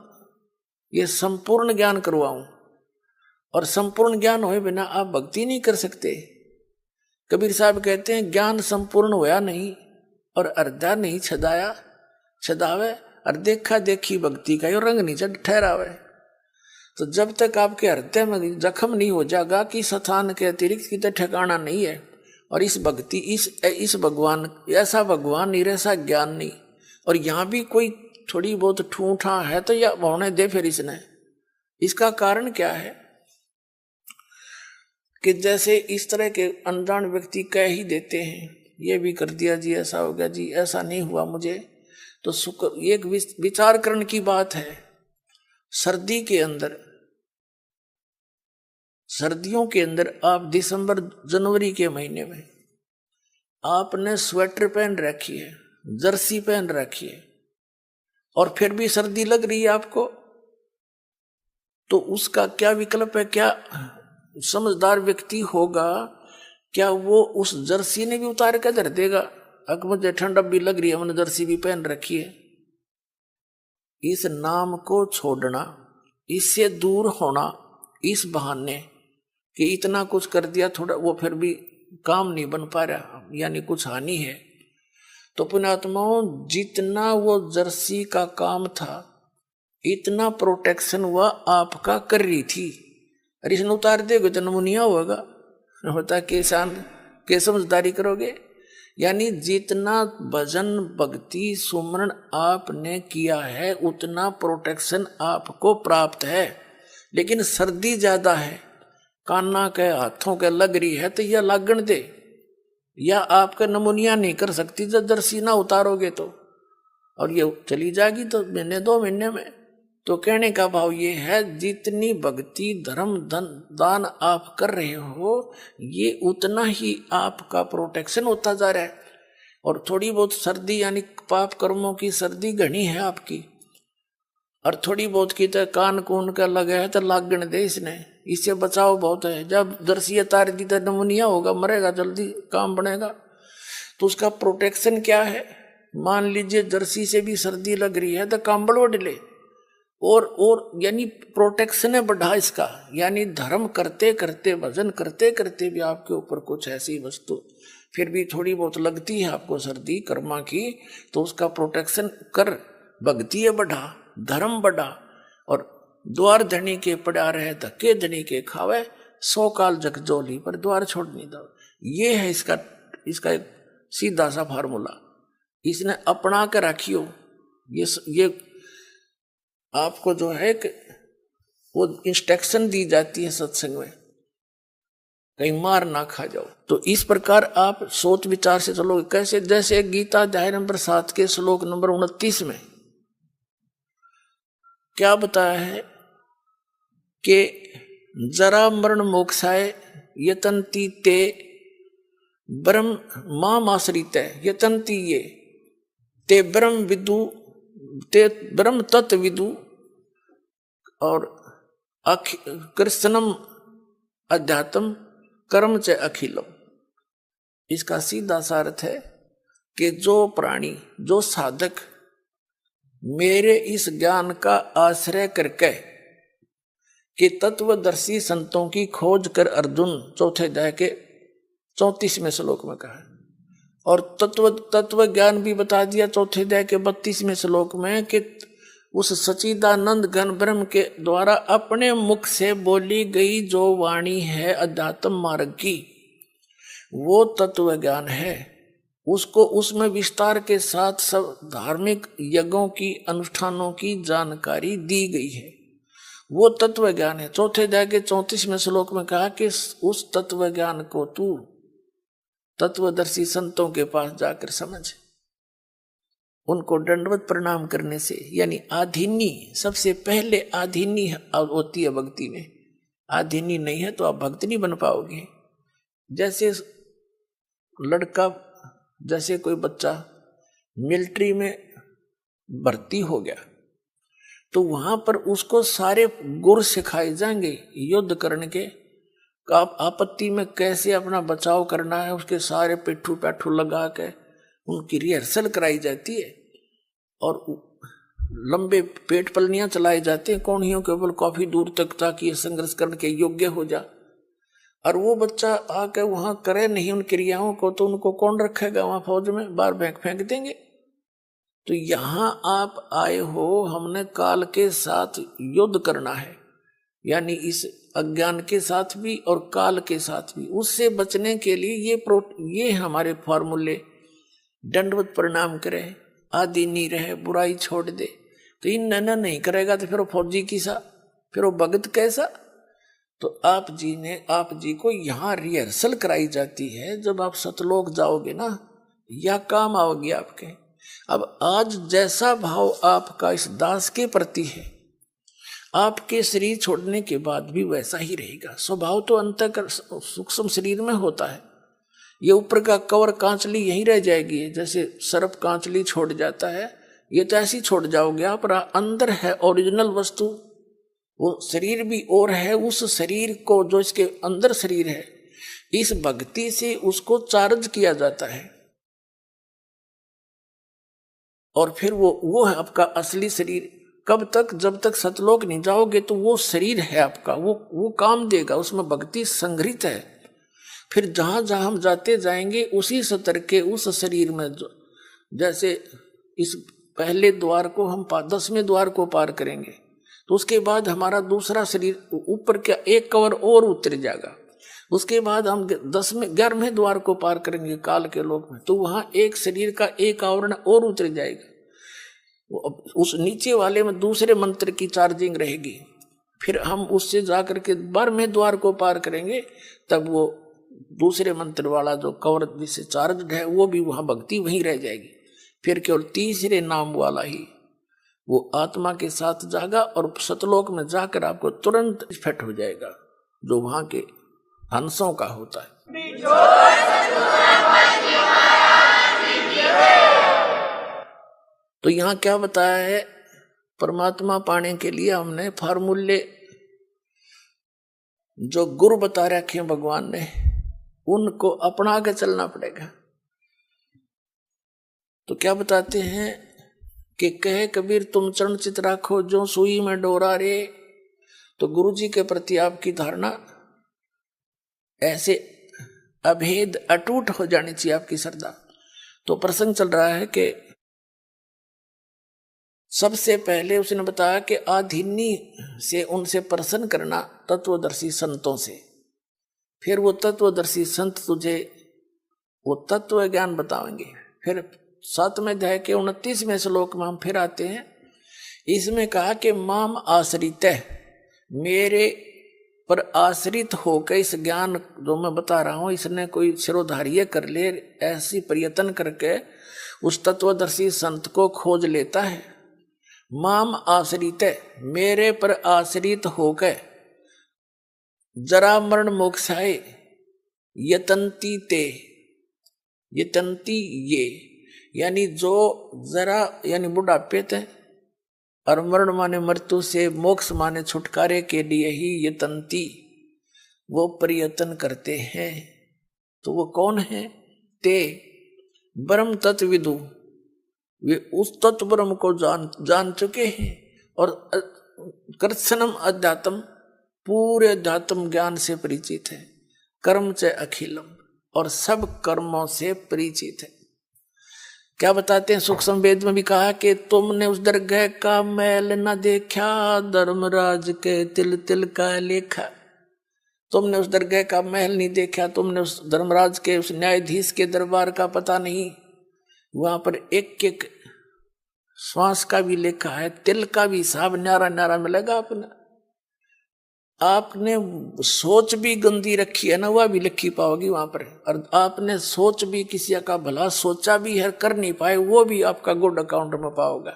ये संपूर्ण ज्ञान करवाऊं, और संपूर्ण ज्ञान होए बिना आप भक्ति नहीं कर सकते। कबीर साहब कहते हैं ज्ञान संपूर्ण होया नहीं और अर्धा नहीं छदाया छदावे, और देखा देखी भक्ति का यो रंग नहीं चढ़ ठहरावे। तो जब तक आपके हृदय में जख्म नहीं हो जाएगा कि स्थान के अतिरिक्त कितने ठिकाना नहीं है, और इस भक्ति इस भगवान ऐसा भगवान नहीं, ऐसा ज्ञान नहीं, और यहाँ भी कोई थोड़ी बहुत ठूठा है तो यह होने दे फिर इसने। इसका कारण क्या है कि जैसे इस तरह के अनजान व्यक्ति कह ही देते हैं, ये भी कर दिया जी, ऐसा हो गया जी, ऐसा नहीं हुआ मुझे। तो एक विचार करने की बात है। सर्दी के अंदर, सर्दियों के अंदर आप दिसंबर जनवरी के महीने में आपने स्वेटर पहन रखी है, जर्सी पहन रखी है, और फिर भी सर्दी लग रही है आपको, तो उसका क्या विकल्प है? क्या समझदार व्यक्ति होगा, क्या वो उस जर्सी ने भी उतार कर धर देगा? अगर मुझे ठंड भी लग रही है, मैंने जर्सी भी पहन रखी है। इस नाम को छोड़ना, इससे दूर होना, इस बहाने कि इतना कुछ कर दिया थोड़ा, वो फिर भी काम नहीं बन पा रहा, यानी कुछ हानि है। तो पुण्यात्माओं, जितना वो जर्सी का काम था, इतना प्रोटेक्शन वह आपका कर रही थी, अरे इसने उतार देगा तो नमूनिया होगा, होता के समझदारी करोगे। यानी जितना भजन भक्ति सुमरण आपने किया है उतना प्रोटेक्शन आपको प्राप्त है। लेकिन सर्दी ज्यादा है, काना के हाथों के लग रही है तो यह लागण दे, या आपका नमूनिया नहीं कर सकती जब जर्सी ना उतारोगे तो, और ये चली जाएगी तो महीने 2 महीने में। तो कहने का भाव ये है, जितनी भक्ति धर्म धन दान आप कर रहे हो, ये उतना ही आपका प्रोटेक्शन होता जा रहा है। और थोड़ी बहुत सर्दी यानी पाप कर्मों की सर्दी घनी है आपकी, और थोड़ी बहुत की तो कान कून का लगा है तो लागण दे इसने, इससे बचाव बहुत है। जब जर्सी तार दी तो नमूनिया होगा, मरेगा जल्दी, काम बनेगा। तो उसका प्रोटेक्शन क्या है? मान लीजिए जर्सी से भी सर्दी लग रही है तो कंबल ओढ़ ले, और यानी प्रोटेक्शन है बढ़ा इसका। यानी धर्म करते करते भजन करते करते भी आपके ऊपर कुछ ऐसी वस्तु फिर भी थोड़ी बहुत लगती है आपको सर्दी कर्मा की, तो उसका प्रोटेक्शन कर, भक्ति है बढ़ा, धर्म बढ़ा। और द्वार धनी के पड़ा रहे धक्के धनी के खावे, 100 काल जगजोली पर द्वार छोड़ नहीं दो। ये है इसका एक सीधा सा फार्मूला, इसने अपना कर रखियो। ये आपको जो है कि वो इंस्ट्रक्शन दी जाती है सत्संग में, कहीं मार ना खा जाओ। तो इस प्रकार आप सोच विचार से चलोगे। कैसे? जैसे गीता अध्याय नंबर 7 के श्लोक नंबर 29 में क्या बताया है कि जरा मरण मोक्षाय यतन्ति ते ब्रह्म मामाश्रित यतन्ति ये ते ब्रह्म विदु ते ब्रह्म तत्व विदु और कृष्णम अध्यात्म कर्म च अखिलम। इसका सीधा सा अर्थ है कि जो प्राणी, जो साधक मेरे इस ज्ञान का आश्रय करके कि तत्वदर्शी संतों की खोज कर अर्जुन, चौथे अध्याय के 34वें श्लोक में कहा, और तत्व ज्ञान भी बता दिया चौथे अध्याय के 32वें श्लोक में कि उस सच्चिदानंद घन ब्रह्म के द्वारा अपने मुख से बोली गई जो वाणी है अध्यात्म मार्ग की, वो तत्व ज्ञान है। उसको उसमें विस्तार के साथ सब धार्मिक यज्ञों की अनुष्ठानों की जानकारी दी गई है, वो तत्व ज्ञान है। चौथे अध्याय के 34वें श्लोक में कहा कि उस तत्व ज्ञान को तू तत्वदर्शी संतों के पास जाकर समझ, उनको दंडवत प्रणाम करने से, यानी आधीनी, सबसे पहले आधीनी होती है भक्ति में। आधीनी नहीं है तो आप भक्त नहीं बन पाओगे। जैसे लड़का, जैसे कोई बच्चा मिलिट्री में भर्ती हो गया तो वहां पर उसको सारे गुर सिखाए जाएंगे युद्ध करने के, आपत्ति में कैसे अपना बचाव करना है, उसके सारे पिट्ठू पैठू लगा के उनकी रिहर्सल कराई जाती है और लंबे पेट पलनियां चलाए जाते हैं कौड़ियों के ऊपर काफी दूर तक, ताकि संघर्ष करने के योग्य हो जा। और वो बच्चा आके वहां करे नहीं उन क्रियाओं को, तो उनको कौन रखेगा वहां फौज में, बाहर फेंक देंगे। तो यहां आप आए हो, हमने काल के साथ युद्ध करना है, यानी इस अज्ञान के साथ भी और काल के साथ भी। उससे बचने के लिए ये हमारे फॉर्मूले, दंडवत प्रणाम करे, आदि नहीं रहे, बुराई छोड़ दे। तो इन नैना नहीं करेगा तो फिर वो फौजी किसा, फिर वो भगत कैसा। तो आप जी को यहाँ रिहर्सल कराई जाती है। जब आप सतलोक जाओगे ना, या काम आओगे आपके। अब आज जैसा भाव आपका इस दास के प्रति है, आपके शरीर छोड़ने के बाद भी वैसा ही रहेगा। स्वभाव तो अंतःकर सूक्ष्म शरीर में होता है। ये ऊपर का कवर कांचली यहीं रह जाएगी, जैसे सर्प कांचली छोड़ जाता है, ये तो ऐसी छोड़ जाओगे आप। अंदर है ओरिजिनल वस्तु, वो शरीर भी और है। उस शरीर को, जो इसके अंदर शरीर है, इस भक्ति से उसको चार्ज किया जाता है और फिर वो है आपका असली शरीर। कब तक? जब तक सतलोक नहीं जाओगे तो वो शरीर है आपका, वो काम देगा, उसमें भक्ति संग्रहित है। फिर जहां जहां हम जाते जाएंगे उसी स्तर के उस शरीर में, जैसे इस पहले द्वार को हम 10वें द्वार को पार करेंगे तो उसके बाद हमारा दूसरा शरीर ऊपर क्या एक कवर और उतर जाएगा। उसके बाद हम 11वें द्वार को पार करेंगे काल के लोक में, तो वहां एक शरीर का एक आवरण और उतर जाएगा। उस नीचे वाले में दूसरे मंत्र की चार्जिंग रहेगी। फिर हम उससे जाकर के 12वें द्वार को पार करेंगे, तब वो दूसरे मंत्र वाला जो कवर जिससे चार्ज है वो भी वहां भक्ति वहीं रह जाएगी। फिर केवल तीसरे नाम वाला ही वो आत्मा के साथ जागा और सतलोक में जाकर आपको तुरंत फिट हो जाएगा, जो वहां के हंसों का होता है। तो यहाँ क्या बताया है? परमात्मा पाने के लिए हमने फार्मूले जो गुरु बता रखे भगवान ने, उनको अपना के चलना पड़ेगा। तो क्या बताते हैं कि कहे कबीर तुम चरण चित राखो जो सुई में डोरा रे। तो गुरु जी के प्रति आपकी धारणा ऐसे अभेद अटूट हो जानी चाहिए, आपकी श्रद्धा। तो प्रसंग चल रहा है कि सबसे पहले उसने बताया कि आधीनी से उनसे प्रसन्न करना तत्वदर्शी संतों से। फिर वो तत्वदर्शी संत तुझे वो तत्व ज्ञान बताएंगे। फिर 7वें अध्याय के 29वें श्लोक में हम फिर आते हैं। इसमें कहा कि माम आश्रित है, मेरे पर आश्रित होकर इस ज्ञान जो मैं बता रहा हूं, इसने कोई शिरोधार्य कर ले, ऐसी प्रयत्न करके उस तत्वदर्शी संत को खोज लेता है। माम आश्रित है, मेरे पर आश्रित होकर जरा मरण मोक्षाए यतंती ते, यतंती ये, यानी जो जरा यानी बुढ़ापे थे और मरण माने मृत्यु से, मोक्ष माने छुटकारे के लिए ही यतंती वो प्रयत्न करते हैं। तो वो कौन है? ते ब्रह्म तत्विदु, वे उस तत्व ब्रह्म को जान चुके हैं और कृत्स्नम अध्यात्म, पूरे अध्यात्म ज्ञान से परिचित है। कर्म च अखिलम, और सब कर्मों से परिचित है। क्या बताते हैं? सूक्ष्म वेद में भी कहा कि तुमने उस दरगह का मैल न देखा, धर्मराज के तिल तिल का लेखा। तुमने उस दरगह का महल नहीं देखा, तुमने उस धर्मराज के, उस न्यायाधीश के दरबार का पता नहीं। वहां पर एक एक श्वास का भी लेखा है, तिल का भी हिसाब न्यारा न्यारा मिलेगा अपना। आपने सोच भी गंदी रखी है ना, वह भी लिखी पाओगी वहां पर। और आपने सोच भी किसी का भला सोचा भी है, कर नहीं पाए, वो भी आपका गुड अकाउंट में पाओगे।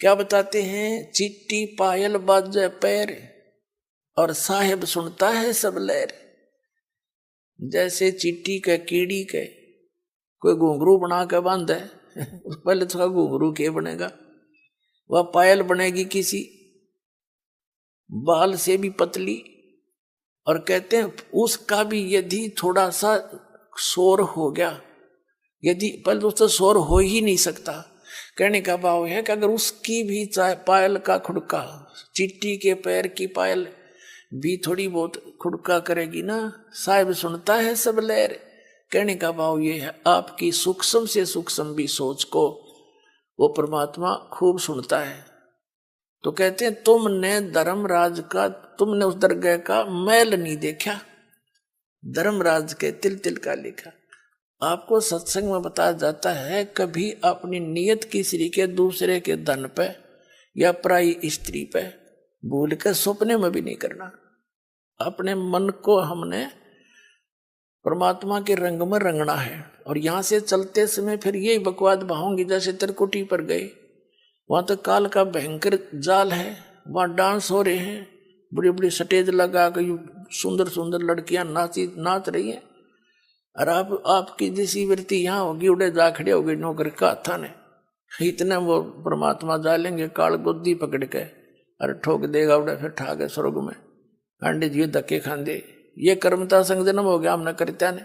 क्या बताते हैं, चिट्टी पायल बाजे पैर और साहेब सुनता है सब लहर। जैसे चिट्टी के कीड़ी के कोई घुंघरू बना के बांधे पहले तो घुंघरू के बनेगा, वह पायल बनेगी किसी बाल से भी पतली। और कहते हैं उसका भी यदि थोड़ा सा शोर हो गया, यदि पहले तो उससे शोर हो ही नहीं सकता। कहने का भाव है कि अगर उसकी भी चाहे पायल का खुड़का, चिट्टी के पैर की पायल भी थोड़ी बहुत खुड़का करेगी ना, साहिब सुनता है सब लहर। कहने का भाव ये है, आपकी सूक्ष्म से सूक्ष्म भी सोच को वो परमात्मा खूब सुनता है। तो कहते हैं तुमने धर्मराज का, तुमने उस दरगाह का मैल नहीं देखा, धर्मराज के तिल तिल का लिखा। आपको सत्संग में बताया जाता है, कभी अपनी नियत किसी के दूसरे के धन पे या पराई स्त्री पे भूल के सपने में भी नहीं करना। अपने मन को हमने परमात्मा के रंग में रंगना है। और यहाँ से चलते समय फिर यही बकवाद बहाऊंगी, जैसे त्रिकुटी पर गए, वहाँ तो काल का भयंकर जाल है, वहाँ डांस हो रहे हैं, बड़ी बड़ी स्टेज लगा कर सुंदर सुंदर लड़कियां नाच रही हैं। और आपकी जैसी वृत्ति यहाँ होगी, उड़े जा खड़े होगी नौकर का था ने, इतने वो परमात्मा जालेंगे काल गोदी पकड़ के, अरे ठोक देगा उड़े, फिर ठा के स्वर्ग में अंडे जी धक्के खांदे। ये कर्मता संग जन्म हो गया हमने करता ने।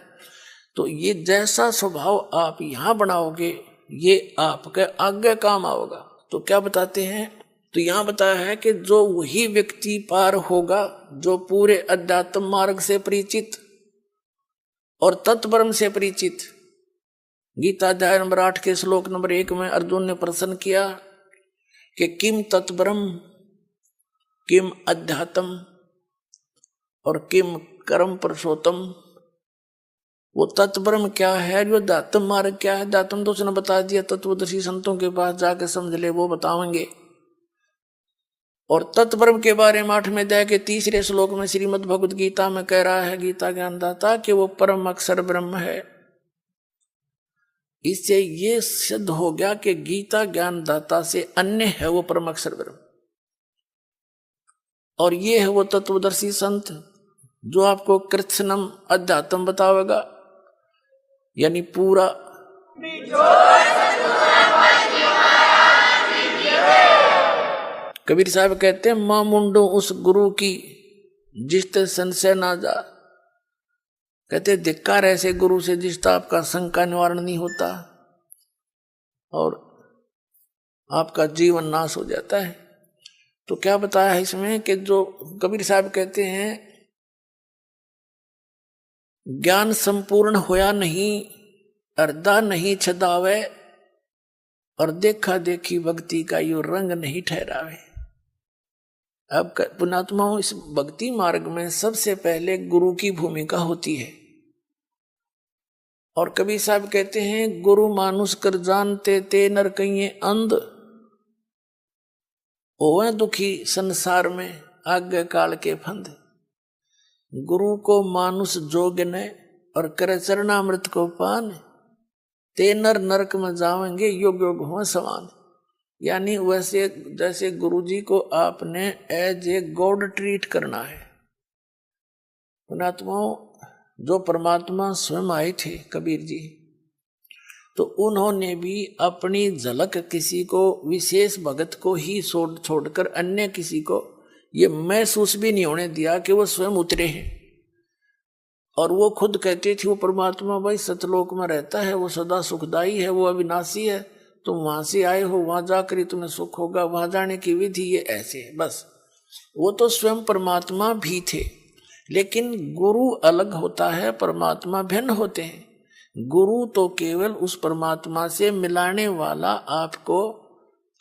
तो ये जैसा स्वभाव आप यहाँ बनाओगे, ये आपके आगे काम आओगा। तो क्या बताते हैं, तो यहाँ बताया है कि जो वही व्यक्ति पार होगा जो पूरे अध्यात्म मार्ग से परिचित और तत्परम से परिचित। गीता अध्याय नंबर 8 के श्लोक नंबर 1 में अर्जुन ने प्रश्न किया कि किम तत्परम, किम अध्यात्म और किम कर्म पुरुषोत्तम। वो तत्परम क्या है, जो दातम मार्ग क्या है, दातम तो उसने बता दिया, तत्वदर्शी संतों के पास जाके समझ ले, वो बताएंगे। और तत्परम के बारे में 8वें अध्याय के 3 श्लोक में श्रीमद् भगवद गीता में कह रहा है गीता ज्ञानदाता कि वो परम अक्षर ब्रह्म है। इससे ये सिद्ध हो गया कि गीता ज्ञानदाता से अन्य है वो परम अक्षर ब्रह्म। और ये है वो तत्वदर्शी संत जो आपको कृत्स्नम अध्यात्म बतावेगा, यानी पूरा। कबीर साहब कहते हैं, मां मुंडो उस गुरु की जिसते संशय ना जा। कहते धिक्कार ऐसे गुरु से जिसका आपका शंका निवारण नहीं होता और आपका जीवन नाश हो जाता है। तो क्या बताया है इसमें कि जो कबीर साहब कहते हैं, ज्ञान संपूर्ण होया नहीं, अर्धा नहीं छदावे, और देखा देखी भक्ति का यो रंग नहीं ठहरावे। अब पुण्यात्माओं, इस भक्ति मार्ग में सबसे पहले गुरु की भूमिका होती है। और कबीर साहब कहते हैं, गुरु मानुष कर जानते ते नर कहिए अंध, ओवे दुखी संसार में आगे काल के फंद। गुरु को मानुष जोग ने और करे चरणामृत को पान, ते नर नरक में जावेंगे योग योग हो समान। यानी वैसे जैसे गुरु जी को आपने एज ए गॉड ट्रीट करना है। पुण्यात्माओं, जो परमात्मा स्वयं आए थे कबीर जी, तो उन्होंने भी अपनी झलक किसी को, विशेष भगत को ही छोड़कर अन्य किसी को ये महसूस भी नहीं होने दिया कि वो स्वयं उतरे हैं। और वो खुद कहते थे, वो परमात्मा भाई सतलोक में रहता है, वो सदा सुखदाई है, वो अविनाशी है, तुम वहां से आए हो, वहां जाकर ही तुम्हें सुख होगा, वहां जाने की विधि ये ऐसे है बस। वो तो स्वयं परमात्मा भी थे। लेकिन गुरु अलग होता है, परमात्मा भिन्न होते हैं। गुरु तो केवल उस परमात्मा से मिलाने वाला आपको,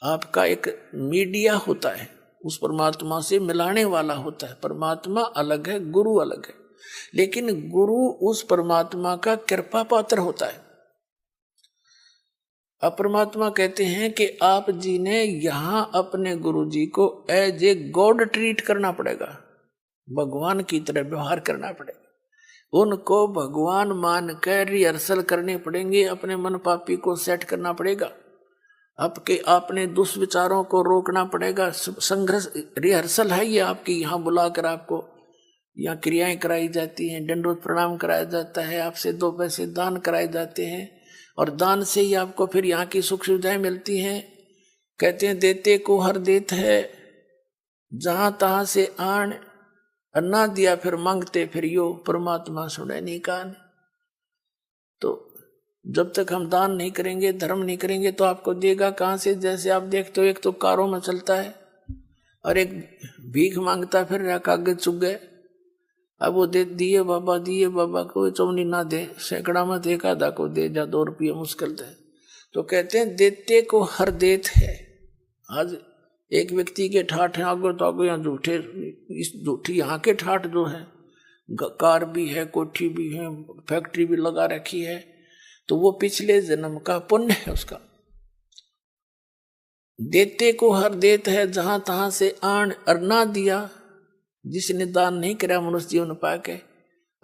आपका एक मीडिया होता है, उस परमात्मा से मिलाने वाला होता है। परमात्मा अलग है, गुरु अलग है। लेकिन गुरु उस परमात्मा का कृपा पात्र होता है। अब परमात्मा कहते हैं कि आप जी ने यहां अपने गुरु जी को एज ए गॉड ट्रीट करना पड़ेगा, भगवान की तरह व्यवहार करना पड़ेगा। उनको भगवान मान कर रिहर्सल करने पड़ेंगे, अपने मन पापी को सेट करना पड़ेगा, आपने दुष्विचारों को रोकना पड़ेगा। संघर्ष रिहर्सल है ये आपकी। यहाँ बुलाकर आपको यहाँ क्रियाएं कराई जाती हैं, दंडवत प्रणाम कराया जाता है, आपसे 2 पैसे दान कराए जाते हैं और दान से ही आपको फिर यहाँ की सुख सुविधाएं मिलती हैं। कहते हैं देते को हर देत है, जहां तहां से आन, ना दिया फिर मांगते फिर यो, परमात्मा सुने नहीं कान। तो जब तक हम दान नहीं करेंगे, धर्म नहीं करेंगे तो आपको देगा कहां से। जैसे आप देखते हो एक तो कारों में चलता है और एक भीख मांगता फिर कागज चुग गए। अब वो दिए बाबा को चौनी ना दे, सैकड़ा में एक आधा को दे जा, 2 रुपये मुश्किल दे। तो कहते हैं देते को हर देत है। आज एक व्यक्ति के ठाठ हैं आगो तो आगो, यहाँ झूठे, इस झूठी यहाँ के ठाठ जो है, कार भी है, कोठी भी है, फैक्ट्री भी लगा रखी है, तो वो पिछले जन्म का पुण्य है उसका। देते को हर देत है, जहां तहां से आन, और ना दिया, जिसने दान नहीं करा मनुष्य जीवन पाके,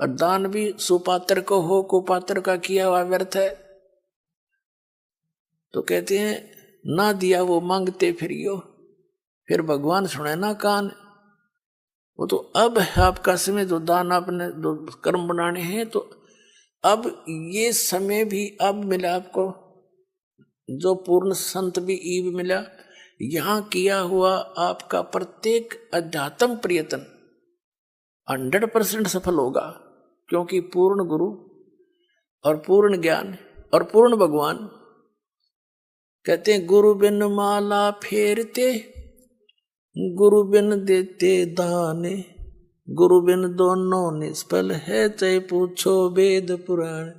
और दान भी सुपात्र को हो, कुपात्र का किया हुआ व्यर्थ है। तो कहते हैं ना दिया वो मांगते फिर यो, फिर भगवान सुने ना कान। वो तो अब है आपका समय, जो दान आपने जो कर्म बनाने हैं, तो अब ये समय भी अब मिला आपको, जो पूर्ण संत भी ईब मिला। यहां किया हुआ आपका प्रत्येक अध्यात्म प्रयत्न 100% सफल होगा, क्योंकि पूर्ण गुरु और पूर्ण ज्ञान और पूर्ण भगवान। कहते हैं गुरु बिन माला फेरते, गुरु बिन देते दान, गुरु बिन दोनों निष्फल है, चाहे पूछो वेद पुराण।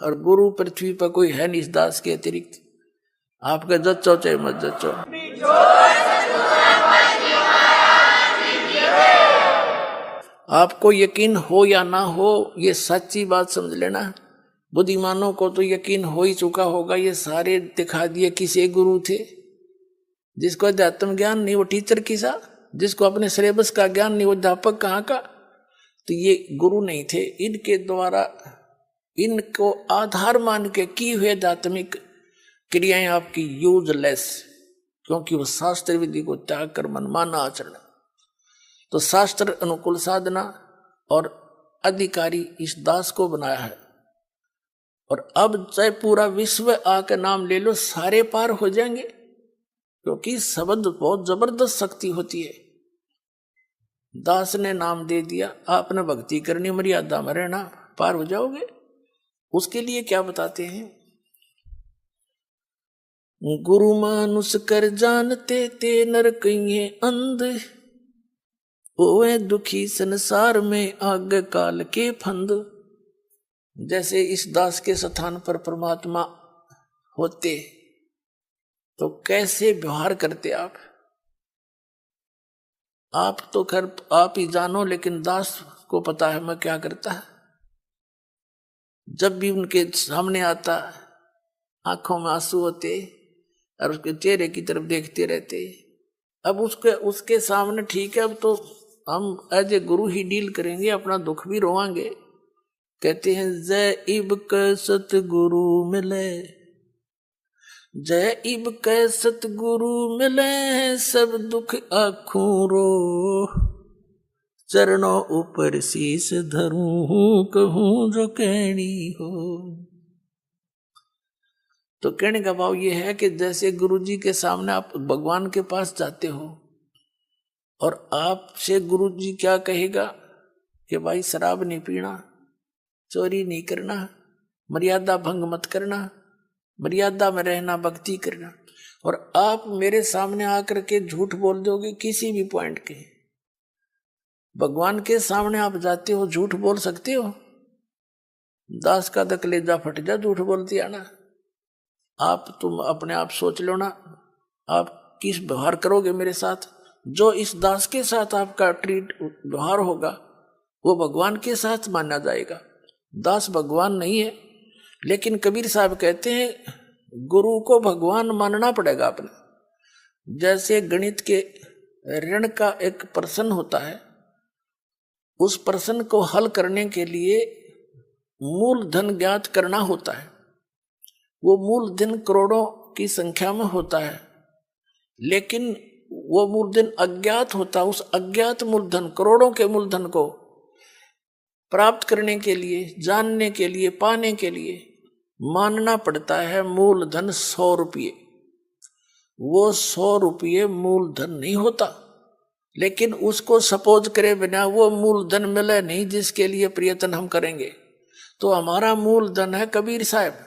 और गुरु पृथ्वी पर कोई है नहीं इस दास के अतिरिक्त। आपका जच्चो चाहे मत जच्चो, आपको यकीन हो या ना हो, ये सच्ची बात समझ लेना। बुद्धिमानों को तो यकीन हो ही चुका होगा, ये सारे दिखा दिए किसे गुरु थे। जिसको अध्यात्म ज्ञान नहीं वो टीचर किसा, जिसको अपने सिलेबस का ज्ञान नहीं वो अध्यापक कहाँ का। तो ये गुरु नहीं थे, इनके द्वारा इनको आधार मान के की हुए आध्यात्मिक क्रियाएं आपकी यूजलेस, क्योंकि वो शास्त्र विधि को त्याग कर मनमाना आचरण। तो शास्त्र अनुकूल साधना और अधिकारी इस दास को बनाया है। और अब चाहे पूरा विश्व आकर नाम ले लो, सारे पार हो जाएंगे, क्योंकि शब्द बहुत जबरदस्त शक्ति होती है। दास ने नाम दे दिया, आपने भक्ति करनी, मर्यादा में रहना, पार हो जाओगे। उसके लिए क्या बताते हैं, गुरु मानुष कर जानते ते नर कहिए अंध, ओए दुखी संसार में आग काल के फंद। जैसे इस दास के स्थान पर परमात्मा होते तो कैसे व्यवहार करते आप तो खैर आप ही जानो, लेकिन दास को पता है मैं क्या करता है। जब भी उनके सामने आता, आंखों में आंसू होते और उसके चेहरे की तरफ देखते रहते। अब उसके सामने ठीक है, अब तो हम as a Guru he deal करेंगे, अपना दुख भी रोवांगे। कहते हैं जय इब कै सतगुरु मिले, जय इब कै सतगुरु मिले, सब दुख आँखों रो, चरणों ऊपर शीस धरूं, कहूं जो कहनी हो। तो कहने का भाव ये है कि जैसे गुरु जी के सामने आप भगवान के पास जाते हो और आपसे गुरु जी क्या कहेगा कि भाई शराब नहीं पीना, चोरी नहीं करना, मर्यादा भंग मत करना, मर्यादा में रहना, भक्ति करना। और आप मेरे सामने आकर के झूठ बोल दोगे किसी भी पॉइंट के। भगवान के सामने आप जाते हो, झूठ बोल सकते हो? दास का तो कलेजा फट जा झूठ बोलती आना। तुम अपने आप सोच लो ना, आप किस व्यवहार करोगे मेरे साथ। जो इस दास के साथ आपका व्यवहार होगा वो भगवान के साथ माना जाएगा। दास भगवान नहीं है, लेकिन कबीर साहब कहते हैं गुरु को भगवान मानना पड़ेगा अपने। जैसे गणित के ऋण का एक प्रश्न होता है, उस प्रश्न को हल करने के लिए मूलधन ज्ञात करना होता है। वो मूलधन करोड़ों की संख्या में होता है, लेकिन वो मूलधन अज्ञात होता। उस अज्ञात मूलधन, करोड़ों के मूलधन को प्राप्त करने के लिए, जानने के लिए, पाने के लिए मानना पड़ता है मूलधन 100 रुपये। वो 100 रुपये मूलधन नहीं होता, लेकिन उसको सपोज करे बिना वो मूलधन मिले नहीं जिसके लिए प्रयत्न हम करेंगे। तो हमारा मूलधन है कबीर साहब,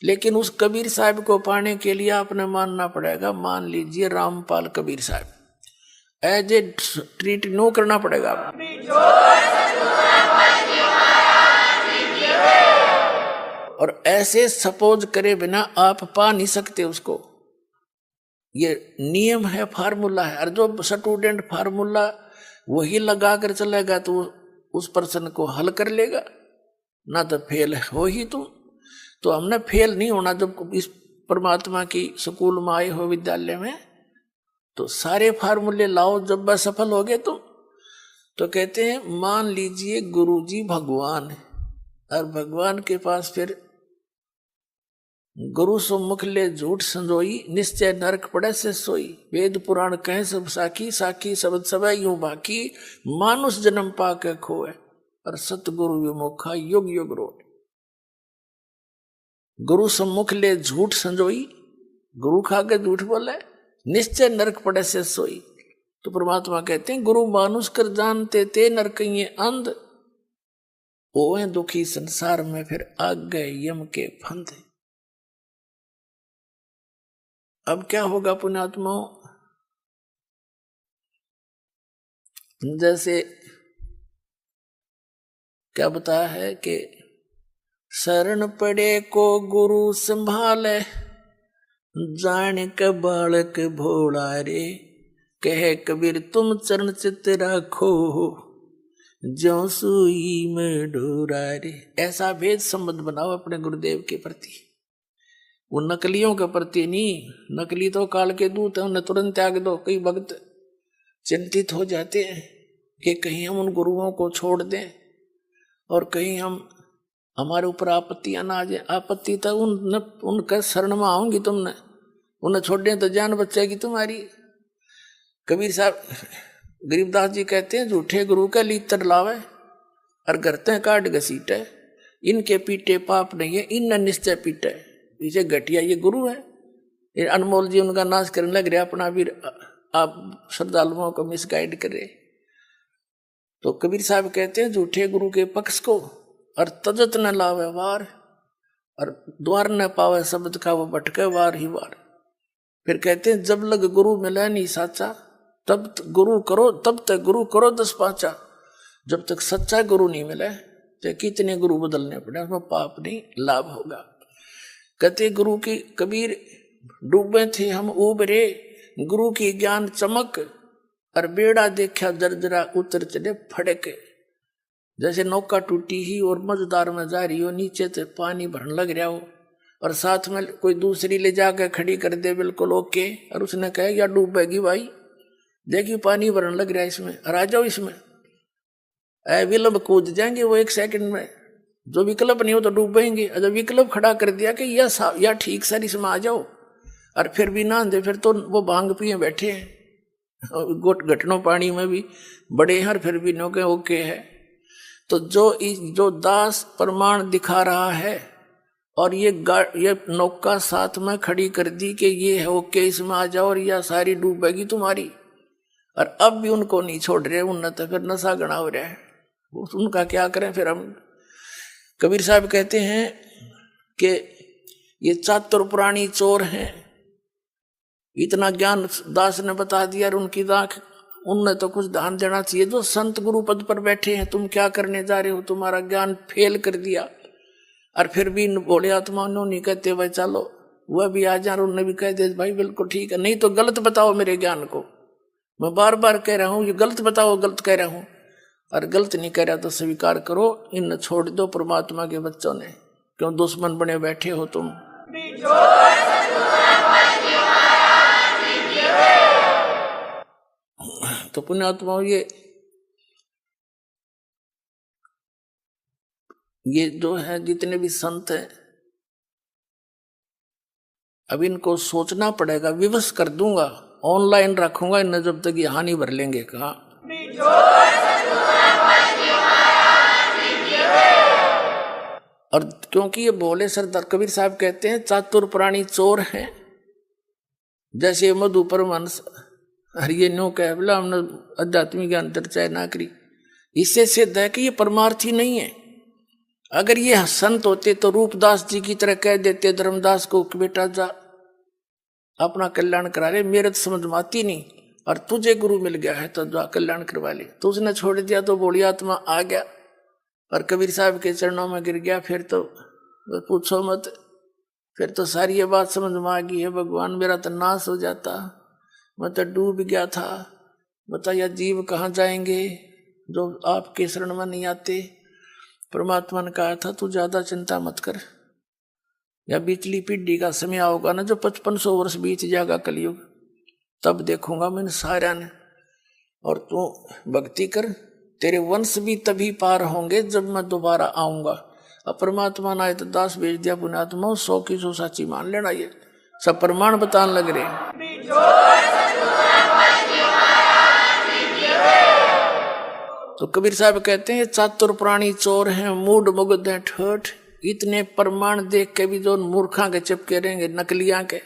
लेकिन उस कबीर साहब को पाने के लिए आपने मानना पड़ेगा, मान लीजिए रामपाल कबीर साहब, एज ए ट्रीट नो करना पड़ेगा। और ऐसे सपोज करे बिना आप पा नहीं सकते उसको। ये नियम है, फार्मूला है। और जो स्टूडेंट फार्मूला वही लगा कर चलेगा तो उस प्रश्न को हल कर लेगा, ना तो फेल हो ही तुम। तो हमने फेल नहीं होना। जब इस परमात्मा की स्कूल में आए हो, विद्यालय में, तो सारे फार्मूले लाओ। जब वह सफल हो गए तुम, तो कहते हैं मान लीजिए गुरुजी भगवान है, और भगवान के पास फिर गुरु सम्मुख ले झूठ संजोई, निश्चय नरक पड़े से सोई। वेद पुराण कहे सब साखी, साखी शब्द सब यूं बाकी, मानुष जन्म पाके खोए, और सतगुरु विमुखा युग युग रोट। गुरु सम्मुख ले झूठ संजोई, गुरु खा के झूठ बोले, निश्चय नरक पड़े से सोई। तो परमात्मा कहते हैं गुरु मानुष कर जानते ते नरकइये अंध, ओए दुखी संसार में फिर आग गए यम के फंदे। अब क्या होगा पुण्यात्माओं? जैसे क्या बताया है कि शरण पड़े को गुरु संभाले, जान के बालक भोला रे, कहे कबीर तुम चरण चित राखो, ज्यों सुई में डोरा रे। ऐसा भेद संबंध बनाओ अपने गुरुदेव के प्रति, वो नकलियों के प्रति नहीं। नकली तो काल के दूत है, उन्हें तुरंत त्याग दो। कई भक्त चिंतित हो जाते हैं कि कहीं हम उन गुरुओं को छोड़ दें और कहीं हम हमारे ऊपर आपत्तियां ना आ जाए। आपत्ति तो उनके शरण में आऊंगी तुमने, उन्हें छोड़ दें तो जान बचेगी तुम्हारी। कबीर साहब गरीबदास जी कहते हैं झूठे गुरु का लीतर लावे और करते काट घसीटे, इनके पीटे पाप नहीं है, इन निश्चय पीटे। पीछे घटिया ये गुरु है, ये अनमोल जी उनका नाश करने लग रहे, अपना भी आप श्रद्धालुओं को मिसगाइड करे। तो कबीर साहब कहते हैं झूठे गुरु के पक्ष को और तजत न लावे वार, और द्वार न पावे शब्द का वो भटके वार ही वार। फिर कहते हैं जब लग गुरु मिले नहीं साचा, तब गुरु करो, तब तक गुरु करो 10 पाचा। जब तक सच्चा गुरु नहीं मिले तो कितने गुरु बदलने पड़े, उसमें पाप नहीं लाभ होगा। कहते गुरु की कबीर डूबे थे हम उबरे, गुरु की ज्ञान चमक, और बेड़ा देखा जर्जरा उतर चले फड़के। जैसे नौका टूटी ही और मझदार में जा रही हो, नीचे से पानी भरने लग रहा हो और साथ में कोई दूसरी ले जाकर खड़ी कर दे बिल्कुल ओके, और उसने कहा या डूबेगी भाई, देखिए पानी भरने लग रहा है इसमें, और आ जाओ इसमें। विलंब कूद जाएंगे वो 1 सेकंड में। जो विकल्प नहीं हो तो डूबेंगे। जब विकल्प खड़ा कर दिया कि या ठीक सर इसमें आ जाओ, और फिर भी ना दे, फिर तो वो भांग पिए बैठे हैं। घटनों पानी में भी बड़े हैं, फिर भी नो के ओके है। तो जो दास प्रमाण दिखा रहा है और ये नौका साथ में खड़ी कर दी कि ये है ओके इसमें आ जाओ, और यह सारी डूबेगी तुम्हारी, और अब भी उनको नहीं छोड़ रहे, उनने तो फिर नशा गणा हो रहा है। उनका क्या करें फिर हम? कबीर साहब कहते हैं कि ये चातुर पुराणी चोर हैं। इतना ज्ञान दास ने बता दिया और उनकी दाख, उनने तो कुछ ध्यान देना चाहिए। जो संत गुरु पद पर बैठे हैं, तुम क्या करने जा रहे हो? तुम्हारा ज्ञान फेल कर दिया, और फिर भी भोले आत्मा नहीं कहते भाई चलो, वह भी आ जा, उन्होंने भी कह दे भाई बिल्कुल ठीक है, नहीं तो गलत बताओ मेरे ज्ञान को। मैं बार बार कह रहा हूँ ये गलत बताओ, गलत कह रहा हूँ, और गलत नहीं कह रहा तो स्वीकार करो। इन छोड़ दो परमात्मा के बच्चों ने, क्यों दुश्मन बने बैठे हो तुम? तो पुण्यात्माओं, ये जो है जितने भी संत हैं, अब इनको सोचना पड़ेगा। विवश कर दूंगा, ऑनलाइन रखूंगा इन्हें जब तक ये हानि भर लेंगे। कहा और क्योंकि ये भोले सरदार कबीर साहब कहते हैं चातुर प्राणी चोर हैं, जैसे मधु परमहंस हरिये नो कह बोला हमने आध्यात्मिक ज्ञान चर्चा ना करी। इससे सिद्ध है कि ये परमार्थी नहीं है। अगर ये संत होते तो रूपदास जी की तरह कह देते धर्मदास को कि बेटा जा अपना कल्याण करा ले, मेरे तो समझ में आती नहीं, और तुझे गुरु मिल गया है तो जा कल्याण करवा ले। तो उसने छोड़ दिया तो बोली आत्मा आ गया और कबीर साहब के चरणों में गिर गया। फिर तो पूछो मत, फिर तो सारी ये बात समझ में आ गई है, भगवान मेरा तो नाश हो जाता, मैं तो डूब गया था। बताया जीव कहाँ जाएंगे जो आपके शरण में नहीं आते। परमात्मा ने कहा था तू ज्यादा चिंता मत कर, या बीचली पीढ़ी का समय आओगा ना जो 5500 वर्ष बीत जाएगा कलयुग, तब देखूंगा मैंने सारा ने, और तू भक्ति कर, तेरे वंश भी तभी पार होंगे जब मैं दोबारा आऊंगा। अब परमात्मा ने आए तो दास भेज दिया पुण्यात्मा, 100 की 100 साची मान लेना। ये सब प्रमाण बताने लग रहे। तो कबीर साहब कहते हैं चातुर प्राणी चोर हैं, मूड मुग्ध हैं ठोठ। इतने प्रमाण देख के भी जो मूर्खा के चिपके रहेंगे नकलियां के,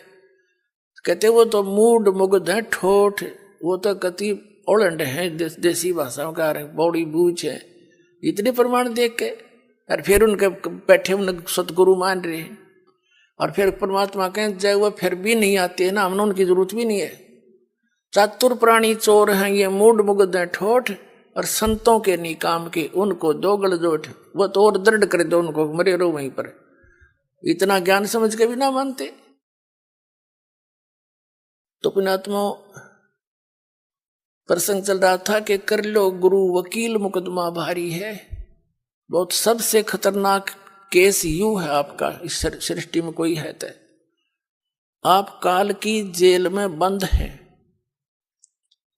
कहते वो तो मूड मुग्ध हैं ठोठ, वो तो कति ओलंड है, देसी भाषाओं का बौड़ी बूझ है। इतने प्रमाण देख के और फिर उनके बैठे उन सतगुरु मान रहे हैं, और फिर परमात्मा कहें जय वो फिर भी नहीं आते हैं ना, हमने उनकी जरूरत भी नहीं है। चातुर प्राणी चोर हैं ये, मूड मुग्ध हैं ठोठ, और संतों के नहीं काम के उनको दो गलजोट। वो तो और दृढ़ कर दो उनको, मरे रहो वहीं पर। इतना ज्ञान समझ के भी ना मानते। तो पुण्यात्मा प्रसंग चल रहा था कि कर लो गुरु वकील मुकदमा भारी है। बहुत सबसे खतरनाक केस यू है आपका इस सृष्टि में कोई है तो आप काल की जेल में बंद हैं,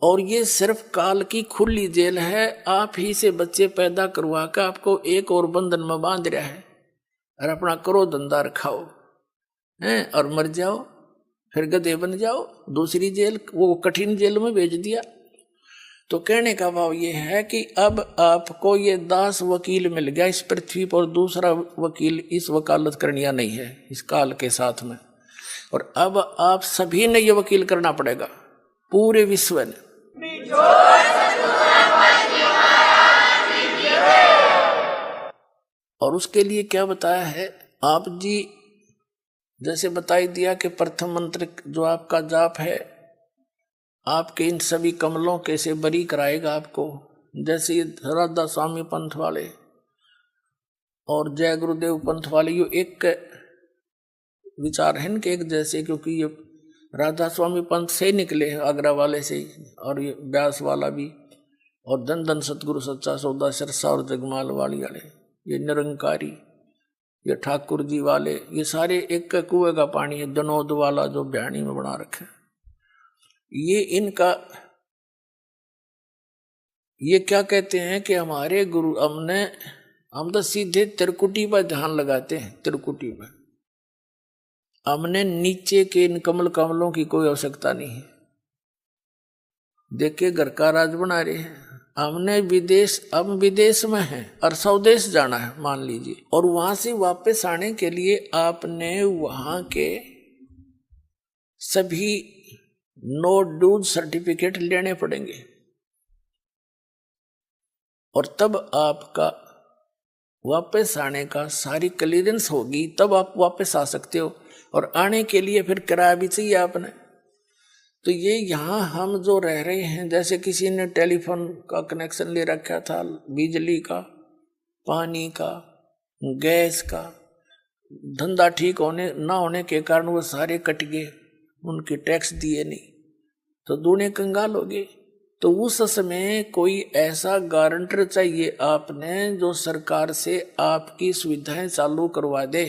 और ये सिर्फ काल की खुली जेल है। आप ही से बच्चे पैदा करवा कर आपको एक और बंधन में बांध रहा है, और अपना करो धंधा रखाओ हैं और मर जाओ, फिर गधे बन जाओ। दूसरी जेल, वो कठिन जेल में भेज दिया। तो कहने का भाव ये है कि अब आपको ये दास वकील मिल गया इस पृथ्वी पर, दूसरा वकील इस वकालत करनिया नहीं है इस काल के साथ में। और अब आप सभी ने ये वकील करना पड़ेगा, पूरे विश्व ने। और उसके लिए क्या बताया है आप जी, जैसे बताई दिया कि प्रथम मंत्र जो आपका जाप है आपके इन सभी कमलों के से बरी कराएगा आपको। जैसे ये राधा स्वामी पंथ वाले और जय गुरुदेव पंथ वाले, यो एक विचार है इनके एक जैसे, क्योंकि ये राधा स्वामी पंथ से निकले हैं आगरा वाले से ही, और ये व्यास वाला भी, और धन धन सतगुरु सच्चा सौदा सिरसा और जगमाल वाली वाले, ये निरंकारी, ये ठाकुर जी वाले, ये सारे एक कुएं का पानी है। जनोद वाला जो बयानी में बना रखे, ये इनका, ये क्या कहते हैं कि हमारे गुरु हम तो सीधे त्रिकुटी पर ध्यान लगाते हैं। त्रिकुटी पर हमने नीचे के इन कमलों की कोई आवश्यकता नहीं है। देखिए घर का राज बना रहे हैं, हमने अब विदेश में हैं और स्वदेश जाना है मान लीजिए, और वहां से वापस आने के लिए आपने वहां के सभी नो ड्यूज सर्टिफिकेट लेने पड़ेंगे, और तब आपका वापस आने का सारी क्लियरेंस होगी, तब आप वापस आ सकते हो। और आने के लिए फिर किराया भी चाहिए आपने। तो ये यहाँ हम जो रह रहे हैं, जैसे किसी ने टेलीफोन का कनेक्शन ले रखा था, बिजली का, पानी का, गैस का, धंधा ठीक ना होने के कारण वो सारे कट गए, उनके टैक्स दिए नहीं, तो दूने कंगाल हो गए। तो उस समय कोई ऐसा गारंटर चाहिए आपने जो सरकार से आपकी सुविधाएं चालू करवा दे।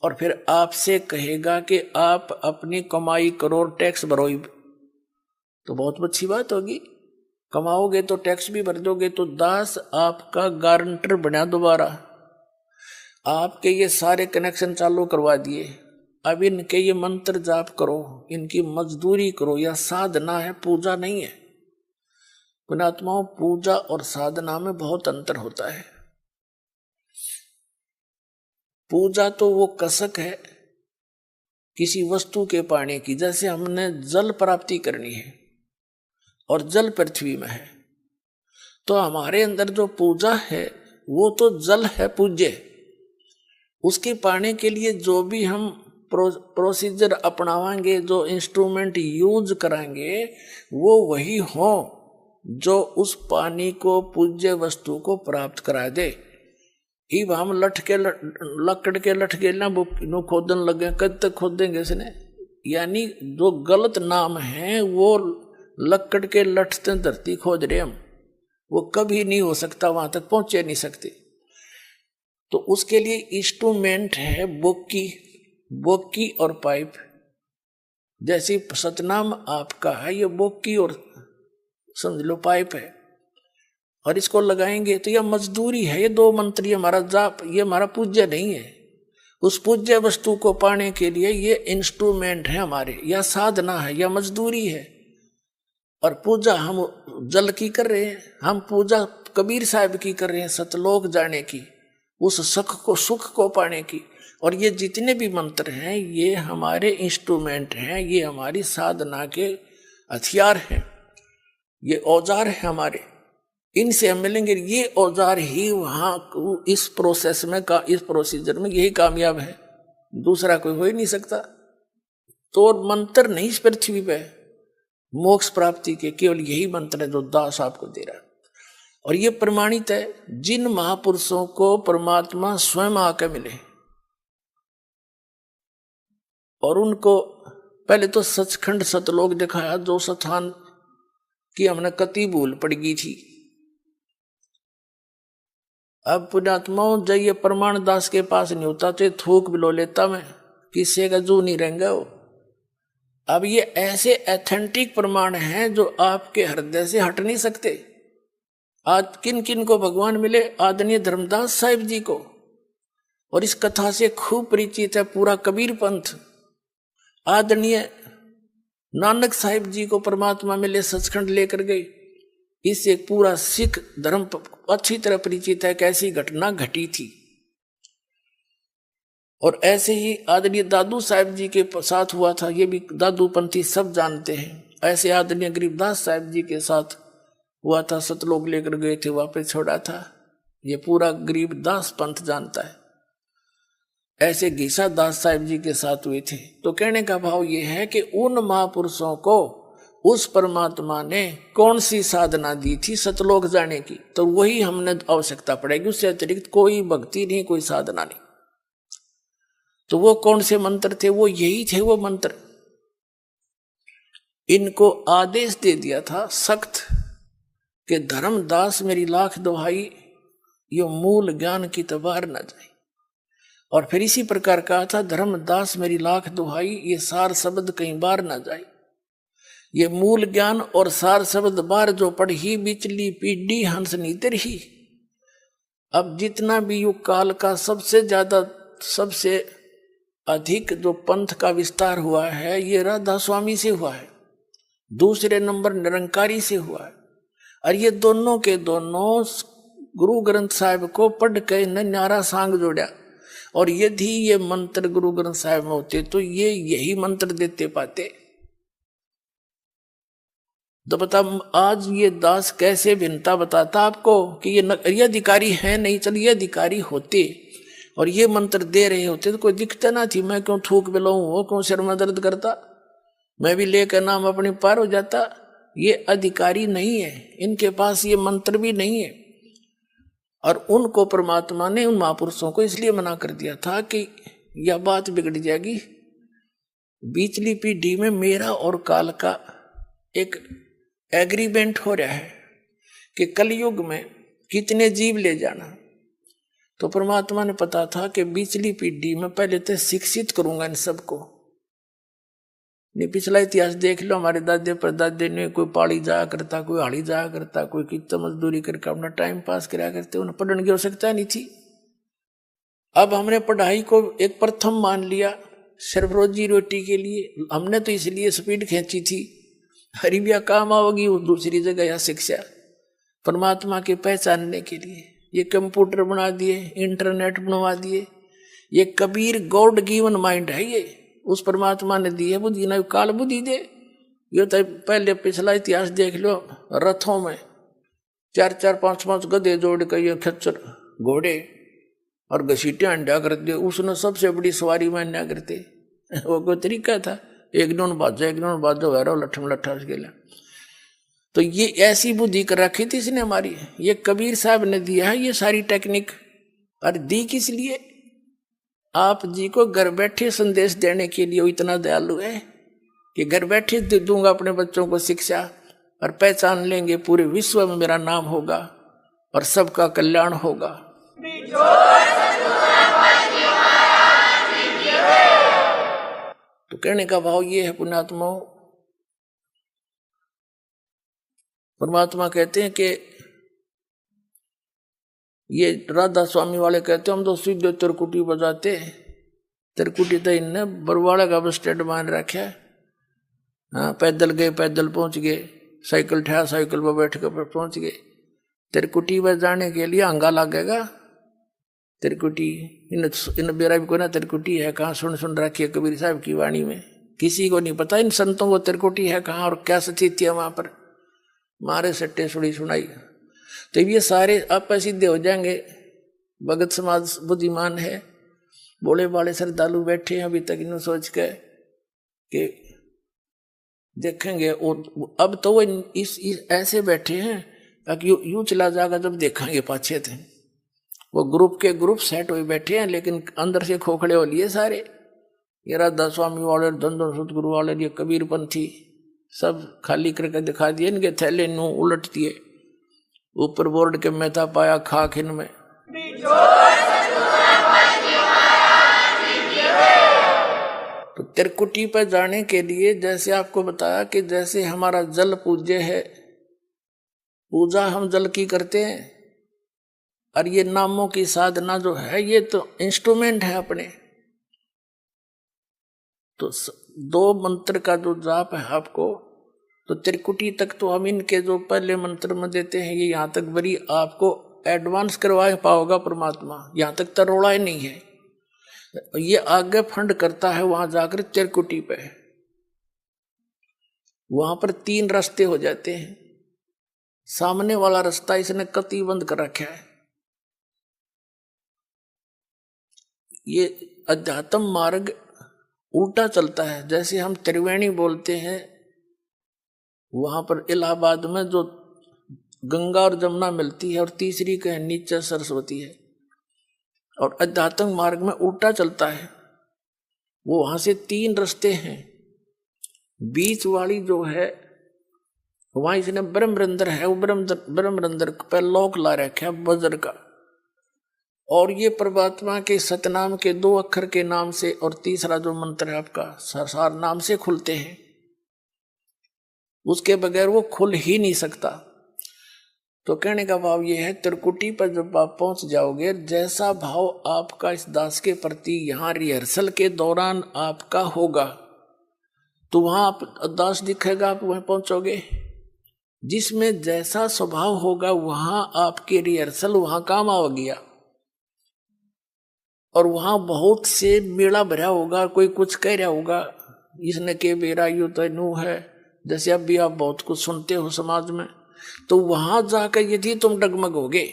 और फिर आपसे कहेगा कि आप अपनी कमाई करो, टैक्स भरो, तो बहुत अच्छी बात होगी। कमाओगे तो टैक्स भी भर दोगे। तो दास आपका गारंटर बना दोबारा, आपके ये सारे कनेक्शन चालू करवा दिए। अब इनके ये मंत्र जाप करो, इनकी मजदूरी करो। यह साधना है, पूजा नहीं है। पुण्यात्माओं, पूजा और साधना में बहुत अंतर होता है। पूजा तो वो कसक है किसी वस्तु के पाने की, जैसे हमने जल प्राप्ति करनी है और जल पृथ्वी में है, तो हमारे अंदर जो पूजा है वो तो जल है पूज्य। उसके पाने के लिए जो भी हम प्रोसीजर अपनावाएंगे, जो इंस्ट्रूमेंट यूज कराएंगे, वो वही हो जो उस पानी को, पूज्य वस्तु को प्राप्त करा दे। इब हम लकड़ के लठ के ना वो खोदन लगे, कद तक खोदेंगे इसने? यानी जो गलत नाम है वो लकड़ के लठ से धरती खोद रहे हम, वो कभी नहीं हो सकता, वहां तक पहुंचे नहीं सकते। तो उसके लिए इंस्ट्रूमेंट है बोकी और पाइप। जैसे सतनाम आपका है, ये बोकी और समझ लो पाइप है, और इसको लगाएंगे तो यह मजदूरी है। ये दो मंत्र, ये हमारा जाप, ये हमारा पूज्य नहीं है। उस पूज्य वस्तु को पाने के लिए ये इंस्ट्रूमेंट है हमारे, या साधना है, या मजदूरी है। और पूजा हम जल की कर रहे हैं, हम पूजा कबीर साहब की कर रहे हैं, सतलोक जाने की, उस सुख को पाने की। और ये जितने भी मंत्र हैं ये हमारे इंस्ट्रूमेंट हैं, ये हमारी साधना के हथियार हैं, ये औजार है हमारे। इनसे हम मिलेंगे, ये औजार ही वहां इस प्रोसेस में का, इस प्रोसीजर में यही कामयाब है, दूसरा कोई हो ही नहीं सकता। तो मंत्र नहीं इस पृथ्वी पे मोक्ष प्राप्ति के, केवल यही मंत्र है जो दास आपको दे रहा है। और ये प्रमाणित है, जिन महापुरुषों को परमात्मा स्वयं आकर मिले और उनको पहले तो सचखंड सतलोक दिखाया, जो स्थान की हमने कति भूल पड़ गई थी। अब पुण्यात्माओं, जब ये प्रमाण दास के पास नहीं होता तो थूक बिलो लेता मैं, किसी का जू नहीं रहेंगे वो। अब ये ऐसे एथेंटिक प्रमाण हैं जो आपके हृदय से हट नहीं सकते। आज किन किन को भगवान मिले? आदरणीय धर्मदास साहिब जी को, और इस कथा से खूब परिचित है पूरा कबीर पंथ। आदरणीय नानक साहिब जी को परमात्मा मिले, सचखंड लेकर गए। इससे पूरा सिख धर्म अच्छी तरह परिचित है कैसी घटना घटी थी। और ऐसे ही आदरणीय दादू साहिब जी के साथ हुआ था, ये भी दादू पंथी सब जानते हैं। ऐसे आदरणीय गरीबदास साहिब जी के साथ हुआ था, सतलोक लेकर गए थे, वापस छोड़ा था, ये पूरा गरीबदास पंथ जानता है। ऐसे घीसा दास साहिब जी के साथ हुए थे। तो कहने का भाव ये है कि उन महापुरुषों को उस परमात्मा ने कौन सी साधना दी थी सतलोक जाने की, तो वही हमने आवश्यकता पड़ेगी, उससे अतिरिक्त कोई भक्ति नहीं, कोई साधना नहीं। तो वो कौन से मंत्र थे? वो यही थे वो मंत्र। इनको आदेश दे दिया था सख्त कि धर्मदास मेरी लाख दुहाई, यो मूल ज्ञान की तबार न जाए। और फिर इसी प्रकार कहा था, धर्मदास मेरी लाख दुहाई, ये सार शब्द कहीं बार न जाए। ये मूल ज्ञान और सार शब्द बार जो पढ़ी, बिचली पीढ़ी हंस नीतर ही। अब जितना भी युग काल का सबसे ज्यादा, सबसे अधिक जो पंथ का विस्तार हुआ है, ये राधा स्वामी से हुआ है, दूसरे नंबर निरंकारी से हुआ है। और ये दोनों के दोनों गुरु ग्रंथ साहिब को पढ़ के न्यारा सांग जोड़ा। और यदि ये मंत्र गुरु ग्रंथ साहिब में होते तो ये यही मंत्र देते पाते। तो बता, आज ये दास कैसे भिन्नता बताता आपको कि ये अधिकारी है नहीं। चल, ये अधिकारी होते और ये मंत्र दे रहे होते तो कोई दिक्कत ना थी। मैं क्यों थूक बिलाऊं, वो क्यों सिर में दर्द करता, मैं भी लेकर नाम अपने पार हो जाता। ये अधिकारी नहीं है, इनके पास ये मंत्र भी नहीं है। और उनको परमात्मा ने, उन महापुरुषों को इसलिए मना कर दिया था कि यह बात बिगड़ जाएगी। बीचली पीढ़ी में मेरा और काल का एक एग्रीमेंट हो रहा है कि कलयुग में कितने जीव ले जाना। तो परमात्मा ने पता था कि पिछली पीढ़ी में पहले तो शिक्षित करूंगा इन सबको। नहीं, पिछला इतिहास देख लो, हमारे दादे परदादे ने कोई पाड़ी जाया करता, कोई हाड़ी जाया करता, कोई कितना मजदूरी करके अपना टाइम पास कराया करते, उन्हें पढ़ने की आवश्यकता नहीं थी। अब हमने पढ़ाई को एक प्रथम मान लिया सिर्फ रोजी रोटी के लिए। हमने तो इसलिए स्पीड खींची थी, हरी भी काम आओगी वो दूसरी जगह या शिक्षा परमात्मा के पहचानने के लिए। ये कंप्यूटर बना दिए, इंटरनेट बनवा दिए। ये कबीर गॉड गिवन माइंड है, ये उस परमात्मा ने दी है बुद्धि, ना काल बुद्धि दे। ये तो पहले पिछला इतिहास देख लो, रथों में 4-4 5-5 गधे जोड़ कर ये खच्चर घोड़े और घसीटे अंडा कर दे, उसने सबसे बड़ी सवारी मान्या करते। वो कोई तरीका था, एक नोन बाजो वैरो लठम लट्ठा गेला। तो ये ऐसी बुद्धि कर रखी थी इसने हमारी, ये कबीर साहब ने दिया है ये सारी टेक्निक। और दी किस लिए? आप जी को घर बैठे संदेश देने के लिए। वो इतना दयालु है कि घर बैठे दे दूंगा अपने बच्चों को शिक्षा, और पहचान लेंगे पूरे विश्व में मेरा नाम होगा और सबका कल्याण होगा। तो कहने का भाव ये है पुण्यात्माओं, परमात्मा कहते हैं कि ये राधा स्वामी वाले कहते हैं हम तो सीधे तिरकुटी बजाते। तिरकुटी तो इनने बरवाड़ा का बस स्टैंड मान रखा है। हाँ, पैदल गए पैदल पहुंच गए, साइकिल ठा साइकिल पर बैठ कर पहुंच गए। तिरकुटी बजाने के लिए अंगा लगेगा। तिरकुटी इन बेरा भी को ना तिरकुटी है कहाँ, सुन रखी है कबीर साहब की वाणी में। किसी को नहीं पता इन संतों को तिरकुटी है कहाँ और क्या सचित है वहां पर। मारे सट्टे सुड़ी सुनाई। तो ये सारे आप सिद्धे हो जाएंगे। भगत समाज बुद्धिमान है, बोले बाले श्रद्धालु बैठे हैं अभी तक इन सोच के कि देखेंगे। और अब तो वो इस ऐसे बैठे हैं ताकि यूं चला जाएगा जब देखेंगे पाछे थे। वो ग्रुप के ग्रुप सेट हुए बैठे हैं, लेकिन अंदर से खोखड़े हो लिए सारे। ये राधा स्वामी वाले, धन सतगुरु वाले, ये कबीरपंथी सब खाली करके दिखा दिए। इनके थैले नू उलट दिए, ऊपर बोर्ड के मेहता पाया खाक इनमें। तो तिरकुटी पर जाने के लिए जैसे आपको बताया कि जैसे हमारा जल पूज्य है, पूजा हम जल की करते हैं, और ये नामों की साधना जो है ये तो इंस्ट्रूमेंट है अपने। तो 2 मंत्र का जो जाप है आपको, तो त्रिकुटी तक तो हम इनके जो पहले मंत्र में देते हैं ये यहाँ तक बड़ी आपको एडवांस करवा पाओगा परमात्मा। यहाँ तक तरोड़ा ही नहीं है, ये आगे फंड करता है वहां जाकर त्रिकुटी पे। वहां पर 3 रास्ते हो जाते हैं। सामने वाला रास्ता इसने कति बंद कर रखा है। ये अध्यात्म मार्ग उल्टा चलता है। जैसे हम त्रिवेणी बोलते हैं, वहां पर इलाहाबाद में जो गंगा और जमुना मिलती है और तीसरी के नीचे सरस्वती है, और अध्यात्म मार्ग में उल्टा चलता है। वो वहां से 3 रास्ते हैं। बीच वाली जो है वहां इसने ब्रह्मरंध्र है, वो ब्रह्मरंध्र पर लोक ला रखा है वज्र का। और ये परमात्मा के सतनाम के 2 अक्षर के नाम से, और तीसरा जो मंत्र है आपका सरसार नाम से खुलते हैं। उसके बगैर वो खुल ही नहीं सकता। तो कहने का भाव ये है, त्रिकुटी पर जब आप पहुंच जाओगे, जैसा भाव आपका इस दास के प्रति यहाँ रिहर्सल के दौरान आपका होगा, तो वहां आप दास दिखेगा, आप वहां पहुंचोगे। जिसमें जैसा स्वभाव होगा वहां आपके रिहर्सल वहां काम आ गया। और वहां बहुत से मेला भरा होगा, कोई कुछ कह रहा होगा, इसने के बेरा यू तो नू है, जैसे अब भी आप बहुत कुछ सुनते हो समाज में। तो वहां जाकर यदि तुम डगमगोगे,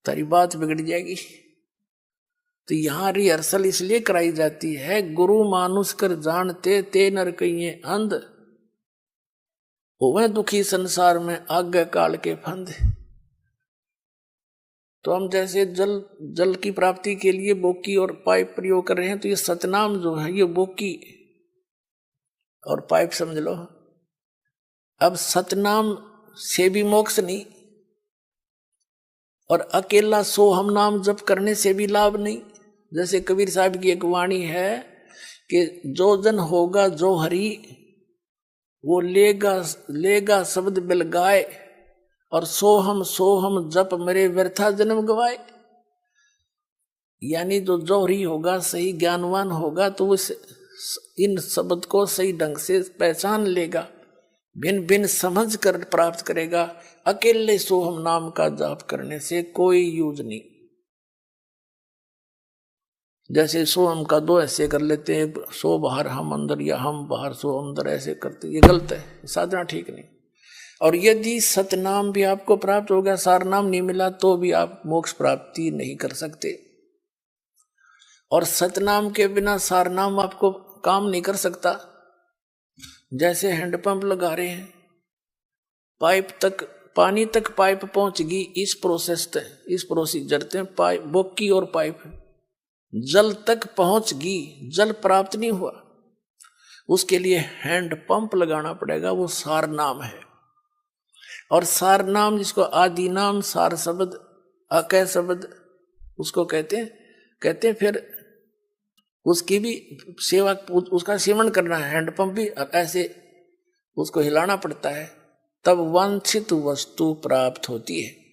तारी बात बिगड़ जाएगी। तो यहां रिहर्सल इसलिए कराई जाती है, गुरु मानुष कर जानते ते नर कहिए अंध, होवे दुखी संसार में आगे काल के फंद। तो हम जैसे जल की प्राप्ति के लिए बोकी और पाइप प्रयोग कर रहे हैं, तो ये सतनाम जो है ये बोकी और पाइप समझ लो। अब सतनाम से भी मोक्ष नहीं, और अकेला सोहम नाम जप करने से भी लाभ नहीं। जैसे कबीर साहब की एक वाणी है कि जो जन होगा जो हरि वो लेगा लेगा शब्द बिल गाए, और सोहम सोहम जप मेरे व्यर्था जन्म गवाए। यानी जो जौहरी होगा, सही ज्ञानवान होगा, तो उस इन शब्द को सही ढंग से पहचान लेगा, भिन्न भिन्न समझ कर प्राप्त करेगा। अकेले सोहम नाम का जाप करने से कोई यूज नहीं। जैसे सोहम का दो ऐसे कर लेते हैं, सो बाहर हम अंदर, या हम बाहर सो अंदर, ऐसे करते, ये गलत है, साधना ठीक नहीं। और यदि सतनाम भी आपको प्राप्त हो गया, सार नाम नहीं मिला, तो भी आप मोक्ष प्राप्ति नहीं कर सकते। और सतनाम के बिना सार नाम आपको काम नहीं कर सकता। जैसे हैंडपंप लगा रहे हैं, पाइप तक पानी तक पाइप पहुंच गई, इस प्रोसीजर से पाइप बोकी और पाइप जल तक पहुंच गई, जल प्राप्त नहीं हुआ, उसके लिए हैंड पंप लगाना पड़ेगा, वो सार नाम है। और सार नाम जिसको आदि नाम, सार शब्द, अकय शब्द उसको कहते हैं। फिर उसकी भी सेवा, उसका सेवन करना है। हैंडपंप भी ऐसे उसको हिलाना पड़ता है, तब वांछित वस्तु प्राप्त होती है।